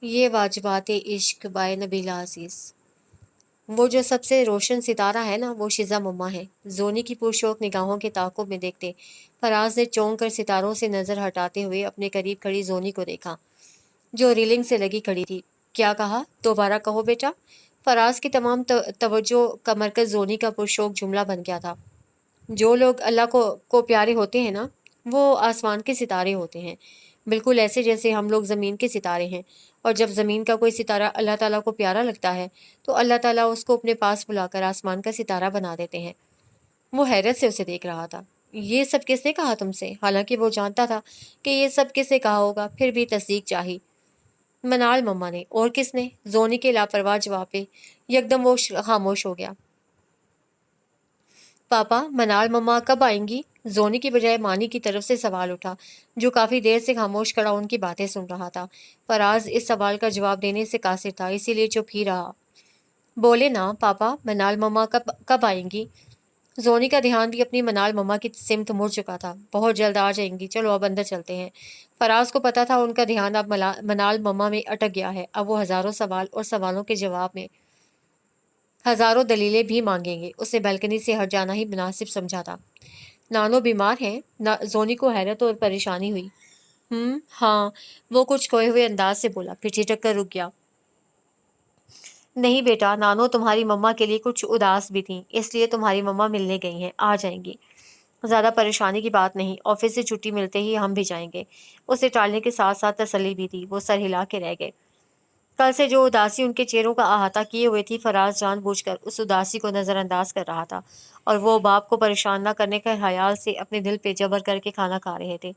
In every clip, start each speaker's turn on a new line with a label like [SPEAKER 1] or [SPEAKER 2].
[SPEAKER 1] یہ واجبات عشق بائے نبیلہ عزیز۔ وہ جو سب سے روشن ستارہ ہے نا، وہ شیزا مما ہے۔ زونی کی پرشوق نگاہوں کے تعاقب میں دیکھتے فراز نے چونک کر ستاروں سے نظر ہٹاتے ہوئے اپنے قریب کھڑی زونی کو دیکھا، جو ریلنگ سے لگی کھڑی تھی۔ کیا کہا؟ دوبارہ کہو بیٹا۔ فراز کی تمام توجہ کا مرکز زونی کا پرشوق جملہ بن گیا تھا۔ جو لوگ اللہ کو پیارے ہوتے ہیں نا، وہ آسمان کے ستارے ہوتے ہیں، بالکل ایسے جیسے ہم لوگ زمین کے ستارے ہیں۔ اور جب زمین کا کوئی ستارہ اللہ تعالیٰ کو پیارا لگتا ہے تو اللہ تعالیٰ اس کو اپنے پاس بلا کر آسمان کا ستارہ بنا دیتے ہیں۔ وہ حیرت سے اسے دیکھ رہا تھا۔ یہ سب کس نے کہا تم سے؟ حالانکہ وہ جانتا تھا کہ یہ سب کس نے کہا ہوگا، پھر بھی تصدیق چاہی۔ منال مما نے۔ اور کس نے؟ زونی کے لاپرواہ جواب پہ یکدم وہ خاموش ہو گیا۔ پاپا، منال مما کب آئیں گی؟ زونی کی بجائے مانی کی طرف سے سوال اٹھا، جو کافی دیر سے خاموش کھڑا ان کی باتیں سن رہا تھا۔ فراز اس سوال کا جواب دینے سے قاصر تھا، اسی لیے چپ ہی رہا۔ بولے نا پاپا، منال مما کب آئیں گی؟ زونی کا دھیان بھی اپنی منال مما کی سمت مڑ چکا تھا۔ بہت جلد آ جائیں گی، چلو اب اندر چلتے ہیں۔ فراز کو پتا تھا ان کا دھیان اب منال مما میں اٹک گیا ہے۔ اب وہ ہزاروں سوال اور سوالوں کے جواب میں ہزاروں دلیلیں بھی مانگیں گے۔ اسے بالکنی سے ہٹ جانا ہی مناسب سمجھا تھا۔ نانو بیمار ہیں؟ زونی کو حیرت اور پریشانی ہوئی۔ ہاں، وہ کچھ کھوئے ہوئے انداز سے بولا، پھر ٹھٹک کر رک گیا۔ نہیں بیٹا، نانو تمہاری مما کے لیے کچھ اداس بھی تھیں، اس لیے تمہاری مما ملنے گئی ہیں، آ جائیں گی۔ زیادہ پریشانی کی بات نہیں، آفس سے چھٹی ملتے ہی ہم بھی جائیں گے۔ اسے ٹالنے کے ساتھ ساتھ تسلی بھی تھی۔ وہ سر ہلا کے رہ گئے۔ کل سے جو اداسی ان کے چہروں کا احاطہ کیے ہوئے تھی، فراز جان بوجھ کر اس اداسی کو نظر انداز کر رہا تھا، اور وہ باپ کو پریشان نہ کرنے کے خیال سے اپنے دل پہ جبر کر کے کھانا کھا رہے تھے،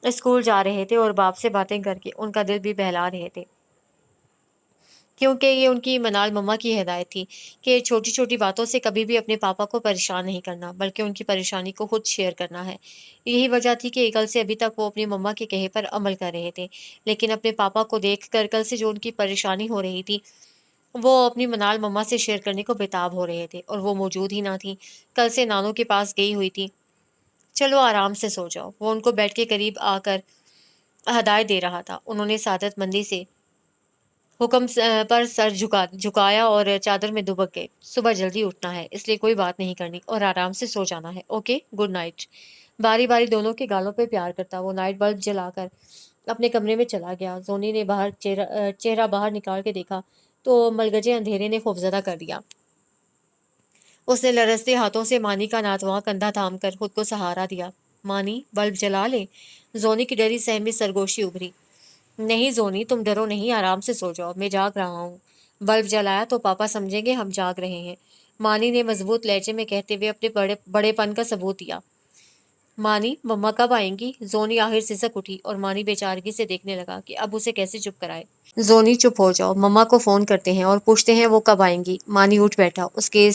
[SPEAKER 1] اسکول جا رہے تھے اور باپ سے باتیں کر کے ان کا دل بھی بہلا رہے تھے، کیونکہ یہ ان کی منال مما کی ہدایت تھی کہ چھوٹی چھوٹی باتوں سے کبھی بھی اپنے پاپا کو پریشان نہیں کرنا، بلکہ ان کی پریشانی کو خود شیئر کرنا ہے۔ یہی وجہ تھی کہ کل سے ابھی تک وہ اپنی مما کے کہے پر عمل کر رہے تھے، لیکن اپنے پاپا کو دیکھ کر کل سے جو ان کی پریشانی ہو رہی تھی، وہ اپنی منال مما سے شیئر کرنے کو بےتاب ہو رہے تھے، اور وہ موجود ہی نہ تھیں۔ کل سے نانو کے پاس گئی ہوئی تھی۔ چلو آرام سے سو جاؤ، وہ ان کو بیڈ کے قریب آ کر ہدایت دے رہا تھا۔ انہوں نے سعادت مندی سے حکم پر سر جھکایا اور چادر میں دبک گئے۔ صبح جلدی اٹھنا ہے، اس لیے کوئی بات نہیں کرنی اور آرام سے سو جانا ہے، اوکے؟ Good night. باری باری دونوں کے گالوں پہ پیار کرتا وہ نائٹ بلب جلا کر اپنے کمرے میں چلا گیا۔ زونی نے چہرہ باہر نکال کے دیکھا تو ملگجے اندھیرے نے خوفزدہ کر دیا۔ اس نے لرزتے ہاتھوں سے مانی کا ناتواں کندھا تھام کر خود کو سہارا دیا۔ مانی، بلب جلا لے؟ زونی کی ڈری سہمی سرگوشی ابھری۔ نہیں زونی، تم ڈرو نہیں، آرام سے سو جاؤ، میں جاگ رہا ہوں۔ بلب جلایا تو پاپا سمجھیں گے ہم جاگ رہے ہیں، مانی نے مضبوط لہجے میں کہتے ہوئے اپنے بڑے پن کا ثبوت دیا۔ مانی، مما کب آئیں گی؟ زونی آخر سسک اٹھی اور مانی بے چارگی سے دیکھنے لگا کہ اب اسے کیسے چپ کرائے۔ زونی چپ ہو جاؤ، مما کو فون کرتے ہیں اور پوچھتے ہیں وہ کب آئیں گی۔ مانی اٹھ بیٹھا۔ اس کے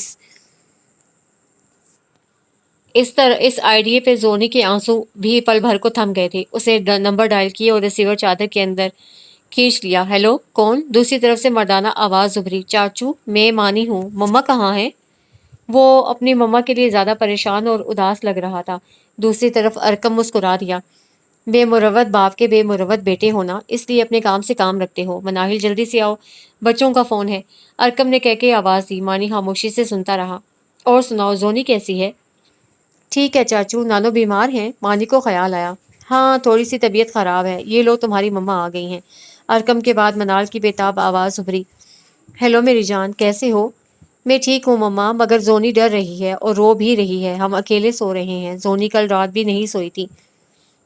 [SPEAKER 1] اس آئیڈیے پہ زونی کے آنسو بھی پل بھر کو تھم گئے تھے۔ اسے نمبر ڈائل کیے اور ریسیور چادر کے اندر کھینچ لیا۔ ہیلو، کون؟ دوسری طرف سے مردانہ آواز ابھری۔ چاچو، میں مانی ہوں، مما کہاں ہے؟ وہ اپنی مما کے لیے زیادہ پریشان اور اداس لگ رہا تھا۔ دوسری طرف ارکم مسکرا دیا۔ بے مروت باپ کے بے مروت بیٹے ہونا، اس لیے اپنے کام سے کام رکھتے ہو۔ مناہل جلدی سے آؤ، بچوں کا فون ہے، ارکم نے کہہ کے آواز دی۔ مانی خاموشی سے سنتا رہا۔ اور سناؤ، زونی کیسی ہے؟ ٹھیک ہے چاچو، نانو بیمار ہیں؟ مانی کو خیال آیا۔ ہاں، تھوڑی سی طبیعت خراب ہے۔ یہ لو تمہاری مما آ گئی ہیں۔ ارکم کے بعد منال کی بےتاب آواز ابھری۔ ہیلو میری جان، کیسے ہو؟ میں ٹھیک ہوں مما، مگر زونی ڈر رہی ہے اور رو بھی رہی ہے، ہم اکیلے سو رہے ہیں، زونی کل رات بھی نہیں سوئی تھی۔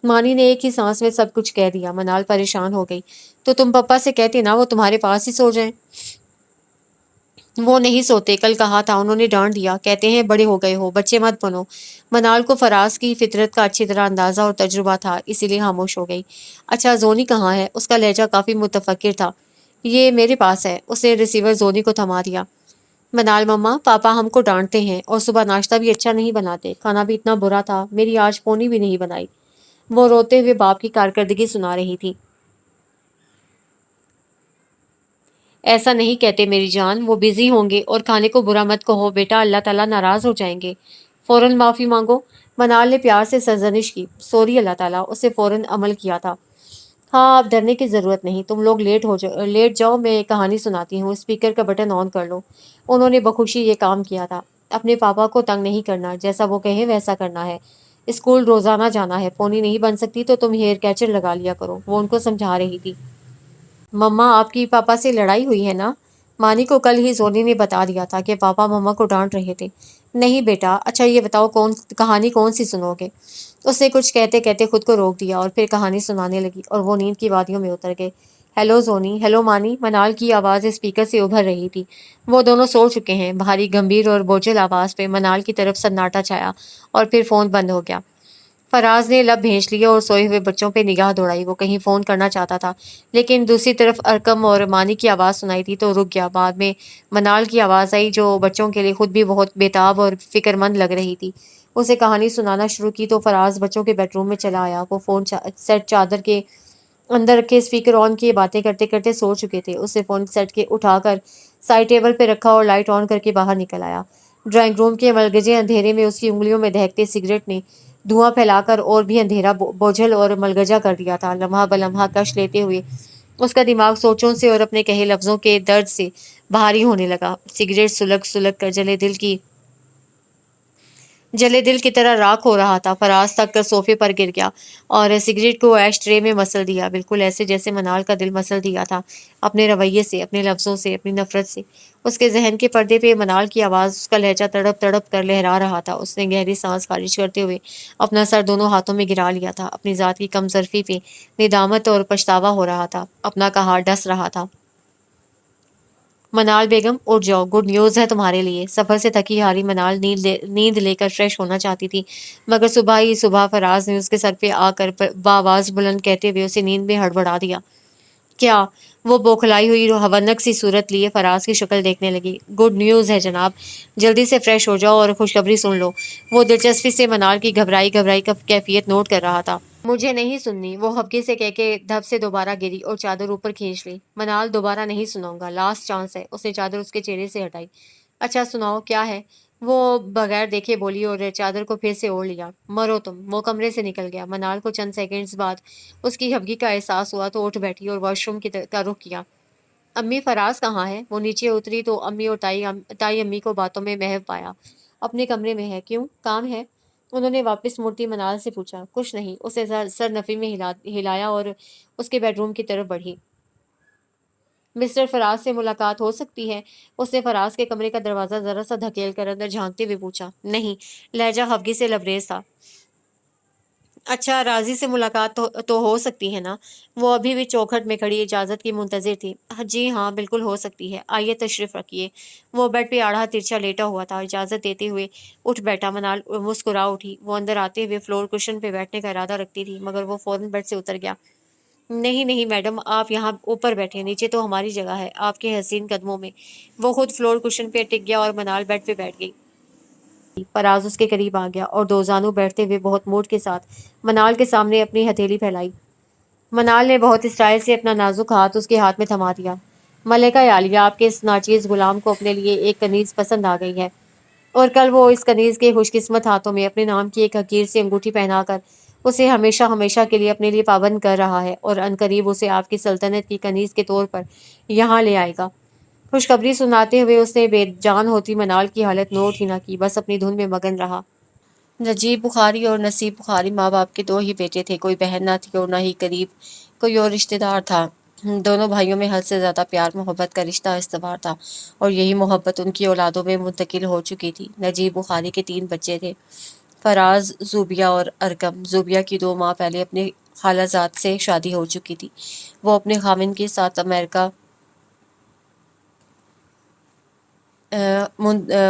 [SPEAKER 1] مانی نے ایک ہی سانس میں سب کچھ کہہ دیا۔ منال پریشان ہو گئی۔ تو تم پپا سے کہتے نا وہ تمہارے پاس ہی سو جائیں۔ وہ نہیں سوتے، کل کہا تھا، انہوں نے ڈانٹ دیا، کہتے ہیں بڑے ہو گئے ہو، بچے مت بنو۔ منال کو فراز کی فطرت کا اچھی طرح اندازہ اور تجربہ تھا، اسی لیے خاموش ہو گئی۔ اچھا زونی کہاں ہے؟ اس کا لہجہ کافی متفکر تھا۔ یہ میرے پاس ہے، اس نے ریسیور زونی کو تھما دیا۔ منال مما، پاپا ہم کو ڈانٹتے ہیں اور صبح ناشتہ بھی اچھا نہیں بناتے، کھانا بھی اتنا برا تھا، میری آج پونی بھی نہیں بنائی۔ وہ روتے ہوئے باپ کی کارکردگی سنا رہی تھی۔ ایسا نہیں کہتے میری جان، وہ بزی ہوں گے، اور کھانے کو برا مت کہو بیٹا، اللہ تعالیٰ ناراض ہو جائیں گے۔ فوراً معافی مانگو۔ منال نے پیار سے سرزنش کی۔ سوری اللہ تعالیٰ، اسے فوراً عمل کیا تھا۔ ہاں اب ڈرنے کی ضرورت نہیں، تم لوگ لیٹ جاؤ، میں کہانی سناتی ہوں، اسپیکر کا بٹن آن کر لو۔ انہوں نے بخوشی یہ کام کیا تھا، اپنے پاپا کو تنگ نہیں کرنا، جیسا وہ کہیں ویسا کرنا ہے، اسکول روزانہ جانا ہے، پونی نہیں بن سکتی تو تم ہیئر کیچر لگا لیا کرو، وہ ان کو سمجھا رہی تھی۔ مما آپ کی پاپا سے لڑائی ہوئی ہے نا؟ مانی کو کل ہی زونی نے بتا دیا تھا کہ پاپا مما کو ڈانٹ رہے تھے۔ نہیں بیٹا، اچھا یہ بتاؤ کہانی کون سی سنو گے؟ اس نے کچھ کہتے کہتے خود کو روک دیا اور پھر کہانی سنانے لگی اور وہ نیند کی وادیوں میں اتر گئے۔ ہیلو زونی، ہیلو مانی، منال کی آواز اسپیکر سے ابھر رہی تھی۔ وہ دونوں سو چکے ہیں۔ بھاری گمبھیر اور بوجھل آواز پہ منال کی طرف سناٹا چھایا اور پھر فون بند ہو گیا۔ فراز نے لب بھینچ لیے اور سوئے ہوئے بچوں پہ نگاہ دوڑائی۔ وہ کہیں فون کرنا چاہتا تھا لیکن دوسری طرف ارکم اور مانی کی آواز سنائی دی تو رک گیا۔ بعد میں منال کی آواز آئی جو بچوں کے لیے خود بھی بہت بےتاب اور فکر مند لگ رہی تھی۔ اسے کہانی سنانا شروع کی تو فراز بچوں کے بیڈ روم میں چلا آیا۔ وہ فون سیٹ چادر کے اندر رکھے اسپیکر آن کیے باتیں کرتے کرتے سو چکے تھے۔ اسے فون سیٹ کے اٹھا کر سائڈ ٹیبل پہ رکھا اور لائٹ آن کر کے باہر نکل آیا۔ ڈرائنگ روم کے ملگجے اندھیرے میں اس کی انگلیوں میں دہکتے سگریٹ نے دھواں پھیلا کر اور بھی اندھیرا بوجھل اور ملگجا کر دیا تھا۔ لمحہ بلمحہ کش لیتے ہوئے اس کا دماغ سوچوں سے اور اپنے کہے لفظوں کے درد سے بھاری ہونے لگا۔ سگریٹ سلگ سلگ کر جلے دل کی طرح راکھ ہو رہا تھا۔ فراز تک کر صوفے پر گر گیا اور سگریٹ کو ایش ٹرے میں مسل دیا، بالکل ایسے جیسے منال کا دل مسل دیا تھا، اپنے رویے سے، اپنے لفظوں سے، اپنی نفرت سے۔ اس کے ذہن کے پردے پہ منال کی آواز، اس کا لہجہ تڑپ تڑپ کر لہرا رہا تھا۔ اس نے گہری سانس خارج کرتے ہوئے اپنا سر دونوں ہاتھوں میں گرا لیا تھا۔ اپنی ذات کی کمظرفی پہ ندامت اور پچھتاوا ہو رہا تھا، اپنا کہا ڈس رہا تھا۔ منال بیگم اٹھ جاؤ، گڈ نیوز ہے تمہارے لیے۔ سفر سے تھکی ہاری منال نیند لے کر فریش ہونا چاہتی تھی مگر صبح ہی صبح فراز نے اس کے سر پہ آ کر بآواز بلند کہتے ہوئے اسے نیند میں ہڑبڑا دیا۔ کیا؟ وہ بوکھلائی ہوئی ہونک سی صورت لیے فراز کی شکل دیکھنے لگی۔ گڈ نیوز ہے جناب، جلدی سے فریش ہو جاؤ اور خوشخبری سن لو۔ وہ دلچسپی سے منال کی گھبرائی گھبرائی کیفیت نوٹ کر رہا تھا۔ مجھے نہیں سننی، وہ ہبکے سے کہہ کے دھب سے دوبارہ گری اور چادر اوپر کھینچ لی۔ منال دوبارہ نہیں سناؤں گا، لاسٹ چانس ہے۔ اس نے چادر اس کے چہرے سے ہٹائی۔ اچھا سناؤ کیا ہے؟ وہ بغیر دیکھے بولی اور چادر کو پھر سے اوڑھ لیا۔ مرو تم۔ وہ کمرے سے نکل گیا۔ منال کو چند سیکنڈز بعد اس کی ہبکی کا احساس ہوا تو اٹھ بیٹھی اور واش روم کا رخ کیا۔ امی فراز کہاں ہے؟ وہ نیچے اتری تو امی اور تائی امی کو باتوں میں محو پایا۔ اپنے کمرے میں ہے۔ کیوں؟ کام ہے؟ انہوں نے واپس مڑتی منال سے پوچھا۔ کچھ نہیں، اسے سر نفی میں ہلایا اور اس کے بیڈ روم کی طرف بڑھی۔ مسٹر فراز سے ملاقات ہو سکتی ہے؟ اس نے فراز کے کمرے کا دروازہ ذرا سا دھکیل کر اندر جھانکتے ہوئے پوچھا۔ نہیں، لہجہ ہبکی سے لبریز تھا۔ اچھا راضی سے ملاقات تو ہو سکتی ہے نا؟ وہ ابھی بھی چوکھٹ میں کھڑی اجازت کی منتظر تھی۔ جی ہاں بالکل ہو سکتی ہے، آئیے تشریف رکھیے۔ وہ بیڈ پہ آڑھا ترچھا لیٹا ہوا تھا، اجازت دیتے ہوئے اٹھ بیٹھا۔ منال مسکرا اٹھی۔ وہ اندر آتے ہوئے فلور کشن پہ بیٹھنے کا ارادہ رکھتی تھی مگر وہ فوراً بیڈ سے اتر گیا۔ نہیں نہیں میڈم، آپ یہاں اوپر بیٹھیں، نیچے تو ہماری جگہ ہے آپ کے حسین قدموں میں۔ وہ خود فلور کشن پہ ٹک گیا اور منال بیڈ پہ بیٹھ گئی۔ فراز اس کے قریب آ گیا اور دو زانو بیٹھتے ہوئے بہت موڈ کے ساتھ منال کے سامنے اپنی ہتھیلی پھیلائی۔ منال نے بہت اسٹائل سے اپنا نازک ہاتھ اس کے ہاتھ میں تھما دیا۔ ملکہ عالیہ، آپ کے اس ناچیز غلام کو اپنے لیے ایک کنیز پسند آ گئی ہے اور کل وہ اس کنیز کے خوش قسمت ہاتھوں میں اپنے نام کی ایک حقیر سی انگوٹھی پہنا کر اسے ہمیشہ ہمیشہ کے لیے اپنے لیے پابند کر رہا ہے اور عنقریب اسے آپ کی سلطنت کی کنیز کے طور پر یہاں لے آئے گا۔ خوشخبری سناتے ہوئے اس نے بے جان ہوتی منال کی حالت نوٹ ہی نہ کی، بس اپنی دھن میں مگن رہا۔ نجیب بخاری اور نصیب بخاری ماں باپ کے دو ہی بیٹے تھے، کوئی بہن نہ تھی اور نہ ہی قریب کوئی اور رشتہ دار تھا۔ دونوں بھائیوں میں حد سے زیادہ پیار محبت کا رشتہ استوار تھا اور یہی محبت ان کی اولادوں میں منتقل ہو چکی تھی۔ نجیب بخاری کے 3 بچے تھے، فراز، زوبیہ اور ارکم۔ زوبیہ کی 2 ماہ پہلے اپنے خالہ زاد سے شادی ہو چکی تھی، وہ اپنے خاوند کے ساتھ امریکہ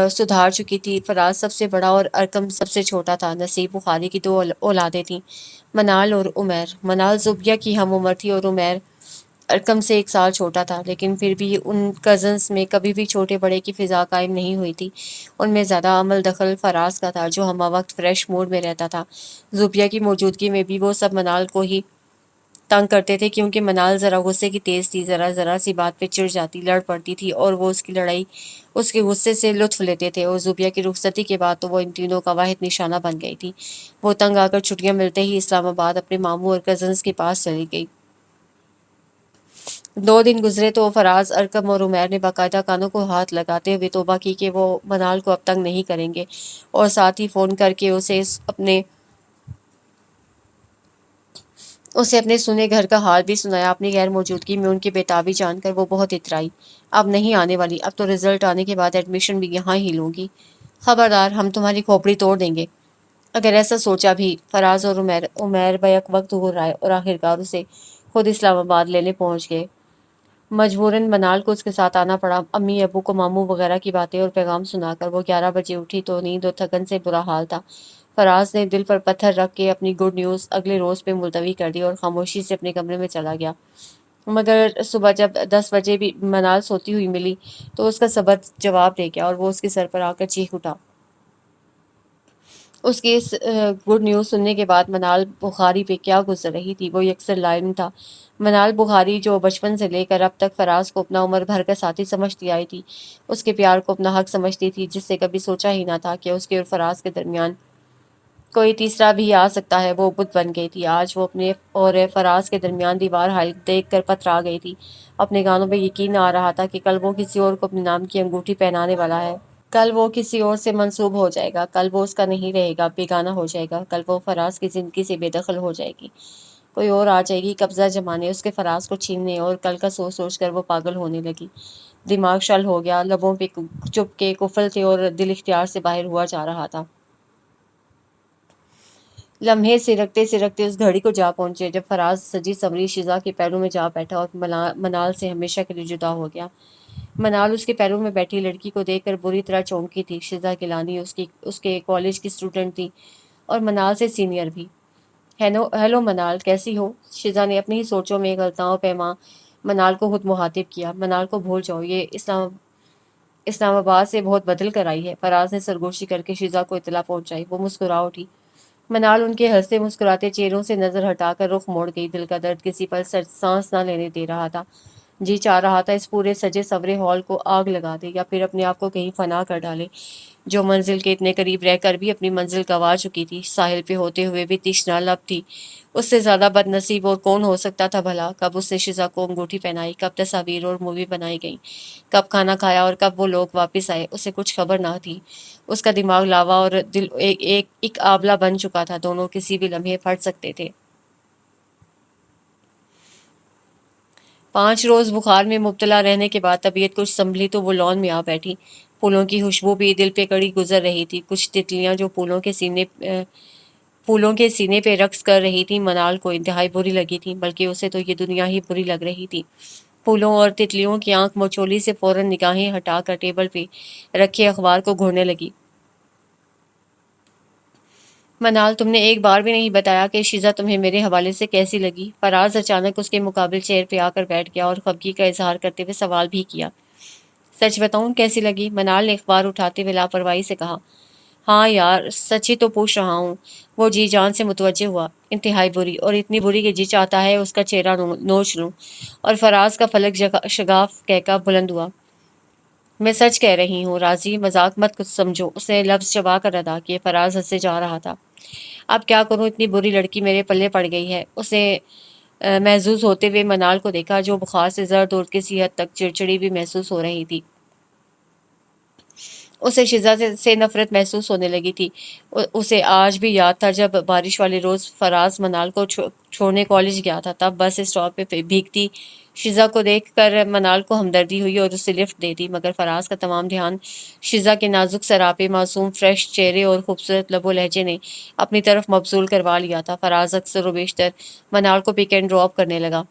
[SPEAKER 1] سدھار چکی تھی۔ فراز سب سے بڑا اور ارکم سب سے چھوٹا تھا۔ نصیب بخاری کی 2 اولادیں تھیں، منال اور عمیر۔ منال زوبیہ کی ہم عمر تھی اور عمیر ارکم سے 1 سال چھوٹا تھا، لیکن پھر بھی ان کزنز میں کبھی بھی چھوٹے بڑے کی فضا قائم نہیں ہوئی تھی۔ ان میں زیادہ عمل دخل فراز کا تھا جو ہمہ وقت فریش موڈ میں رہتا تھا۔ زوبیہ کی موجودگی میں بھی وہ سب منال کو ہی تنگ کرتے تھے کیونکہ منال ذرا غصے کی تیز تھی، ذرا سی بات پہ چڑ جاتی، لڑ پڑتی تھی اور وہ اس کی لڑائی اس کے غصے سے لطف لیتے تھے۔ اور زوبیہ کی رخصتی کے بعد تو وہ ان تینوں کا واحد نشانہ بن گئی تھی۔ وہ تنگ آ کر چھٹیاں ملتے ہی اسلام آباد اپنے ماموں اور کزنز کے پاس چلی گئی۔ 2 دن گزرے تو فراز، ارقم اور عمیر نے باقاعدہ کانوں کو ہاتھ لگاتے ہوئے توبہ کی کہ وہ منال کو اب تنگ نہیں کریں گے، اور ساتھ ہی فون کر کے اسے اپنے سنے گھر کا حال بھی سنایا۔ اپنی غیر موجودگی میں ان کی بےتابی جان کر وہ بہت اترائی۔ اب نہیں آنے والی، اب تو رزلٹ آنے کے بعد ایڈمیشن بھی یہاں ہی لوں گی، خبردار ہم تمہاری کھوپڑی توڑ دیں گے اگر ایسا سوچا بھی۔ فراز اور عمیر بیک وقت گھبرائے اور آخرکار اسے خود اسلام آباد لینے پہنچ گئے۔ مجبوراً منال کو اس کے ساتھ آنا پڑا۔ امی ابو کو ماموں وغیرہ کی باتیں اور پیغام سنا کر وہ 11 بجے اٹھی تو نیند اور تھکن سے برا حال تھا۔ فراز نے دل پر پتھر رکھ کے اپنی گڈ نیوز اگلے روز پہ ملتوی کر دی اور خاموشی سے اپنے کمرے میں چلا گیا۔ مگر صبح جب 10 بجے بھی منال سوتی ہوئی ملی تو اس کا صبر جواب دے گیا اور وہ اس کے سر پر آ کر چیخ اٹھا۔ اس کی اس گڈ نیوز سننے کے بعد منال بخاری پہ کیا گزر رہی تھی وہ یکسر لائم تھا۔ منال بخاری جو بچپن سے لے کر اب تک فراز کو اپنا عمر بھر کا ساتھی سمجھتی آئی تھی، اس کے پیار کو اپنا حق سمجھتی تھی، جس سے کبھی سوچا ہی نہ تھا کہ اس کے اور فراز کے درمیان کوئی تیسرا بھی آ سکتا ہے، وہ بت بن گئی تھی۔ آج وہ اپنے اور فراز کے درمیان دیوار حائل دیکھ کر پتھرا گئی تھی۔ اپنے کانوں پہ یقین نہ آ رہا تھا کہ کل وہ کسی اور کو اپنے نام کی انگوٹھی پہنانے والا ہے۔ کل وہ کسی اور سے منسوب ہو جائے گا، کل وہ اس کا نہیں رہے گا، بیگانہ ہو جائے گا، کل وہ فراز کی زندگی سے بے دخل ہو جائے گی، کوئی اور آ جائے گی قبضہ جمانے، اس کے فراز کو چھیننے، اور کل کا سوچ سوچ کر وہ پاگل ہونے لگی۔ دماغ شل ہو گیا، لبوں پہ چپ کے کفل تھے اور دل اختیار سے باہر ہوا جا رہا تھا۔ لمحے سرکتے سرکتے اس گھڑی کو جا پہنچے جب فراز سجی سمری شیزا کے پیروں میں جا بیٹھا اور منال سے ہمیشہ کے لیے جدا ہو گیا۔ منال اس کے پیروں میں بیٹھی لڑکی کو دیکھ کر بری طرح چونکی تھی۔ شیزا گیلانی اس کے کالج کی اسٹوڈنٹ تھی اور منال سے سینئر بھی۔ ہیلو منال، کیسی ہو؟ شیزا نے اپنی ہی سوچوں میں غلطاں پیما منال کو خود مخاطب کیا۔ منال کو بھول جاؤ، یہ اسلام آباد سے بہت بدل کر آئی ہے، فراز نے سرگوشی کر کے شیزا کو اطلاع پہنچائی۔ وہ مسکرا اٹھی۔ منال ان کے ہنستے مسکراتے چہروں سے نظر ہٹا کر رخ موڑ گئی۔ دل کا درد کسی پر سانس نہ لینے دے رہا تھا۔ جی چاہ رہا تھا اس پورے سجے سورے ہال کو آگ لگا دے یا پھر اپنے آپ کو کہیں فنا کر ڈالے۔ جو منزل کے اتنے قریب رہ کر بھی اپنی منزل گنوا چکی تھی، ساحل پہ ہوتے ہوئے بھی تشنا لب تھی، اس سے زیادہ بد نصیب اور کون ہو سکتا تھا بھلا؟ کب اس نے شیزا کو انگوٹھی پہنائی، کب تصاویر اور مووی بنائی گئیں، کب کھانا کھایا اور کب وہ لوگ واپس آئے، اسے کچھ خبر نہ تھی۔ اس کا دماغ لاوا اور دل ایک آبلہ بن چکا تھا، دونوں کسی بھی لمحے پھٹ سکتے تھے۔ 5 روز بخار میں مبتلا رہنے کے بعد طبیعت کچھ سنبھلی تو وہ لان میں آ بیٹھی۔ پھولوں کی خوشبو بھی دل پہ کڑی گزر رہی تھی۔ کچھ تتلیاں جو پھولوں کے سینے پہ رقص کر رہی تھیں منال کو انتہائی بری لگی تھیں، بلکہ اسے تو یہ دنیا ہی بری لگ رہی تھی۔ پھولوں اور تتلیوں کی آنکھ مچولی سے فوراً نگاہیں ہٹا کر ٹیبل پہ رکھے اخبار کو گھورنے لگی۔ منال، تم نے ایک بار بھی نہیں بتایا کہ شیزا تمہیں میرے حوالے سے کیسی لگی؟ فراز اچانک اس کے مقابل چیئر پہ آ کر بیٹھ گیا اور خفگی کا اظہار کرتے ہوئے سوال بھی کیا۔ سچ بتاؤں کیسی لگی؟ منال نے اخبار اٹھاتے ہوئے لاپرواہی سے کہا۔ ہاں یار، سچ ہی تو پوچھ رہا ہوں، وہ جی جان سے متوجہ ہوا۔ انتہائی بری، اور اتنی بری کہ جی چاہتا ہے اس کا چہرہ نوچ لوں۔ اور فراز کا فلک شگاف کہکا بلند ہوا۔ میں سچ کہہ رہی ہوں راضی، مذاق مت کچھ سمجھو، اس نے لفظ چبا کر ادا کیے۔ فراز ہنسے جا رہا تھا۔ اب کیا کروں، اتنی بری لڑکی میرے پلے پڑ گئی ہے۔ اسے محظوظ ہوتے ہوئے منال کو دیکھا جو بخار سے زرد اور کسی حد تک چڑچڑی بھی محسوس ہو رہی تھی۔ اسے شیزا سے نفرت محسوس ہونے لگی تھی۔ اسے آج بھی یاد تھا جب بارش والے روز فراز منال کو چھوڑنے کالج گیا تھا، تب بس اسٹاپ پہ بھیگتی شیزا کو دیکھ کر منال کو ہمدردی ہوئی اور اسے لفٹ دے دی، مگر فراز کا تمام دھیان شیزا کے نازک سراپے، معصوم فریش چہرے اور خوبصورت لب و لہجے نے اپنی طرف مبذول کروا لیا تھا۔ فراز اکثر و بیشتر منال کو پک اینڈ ڈراپ کرنے لگا،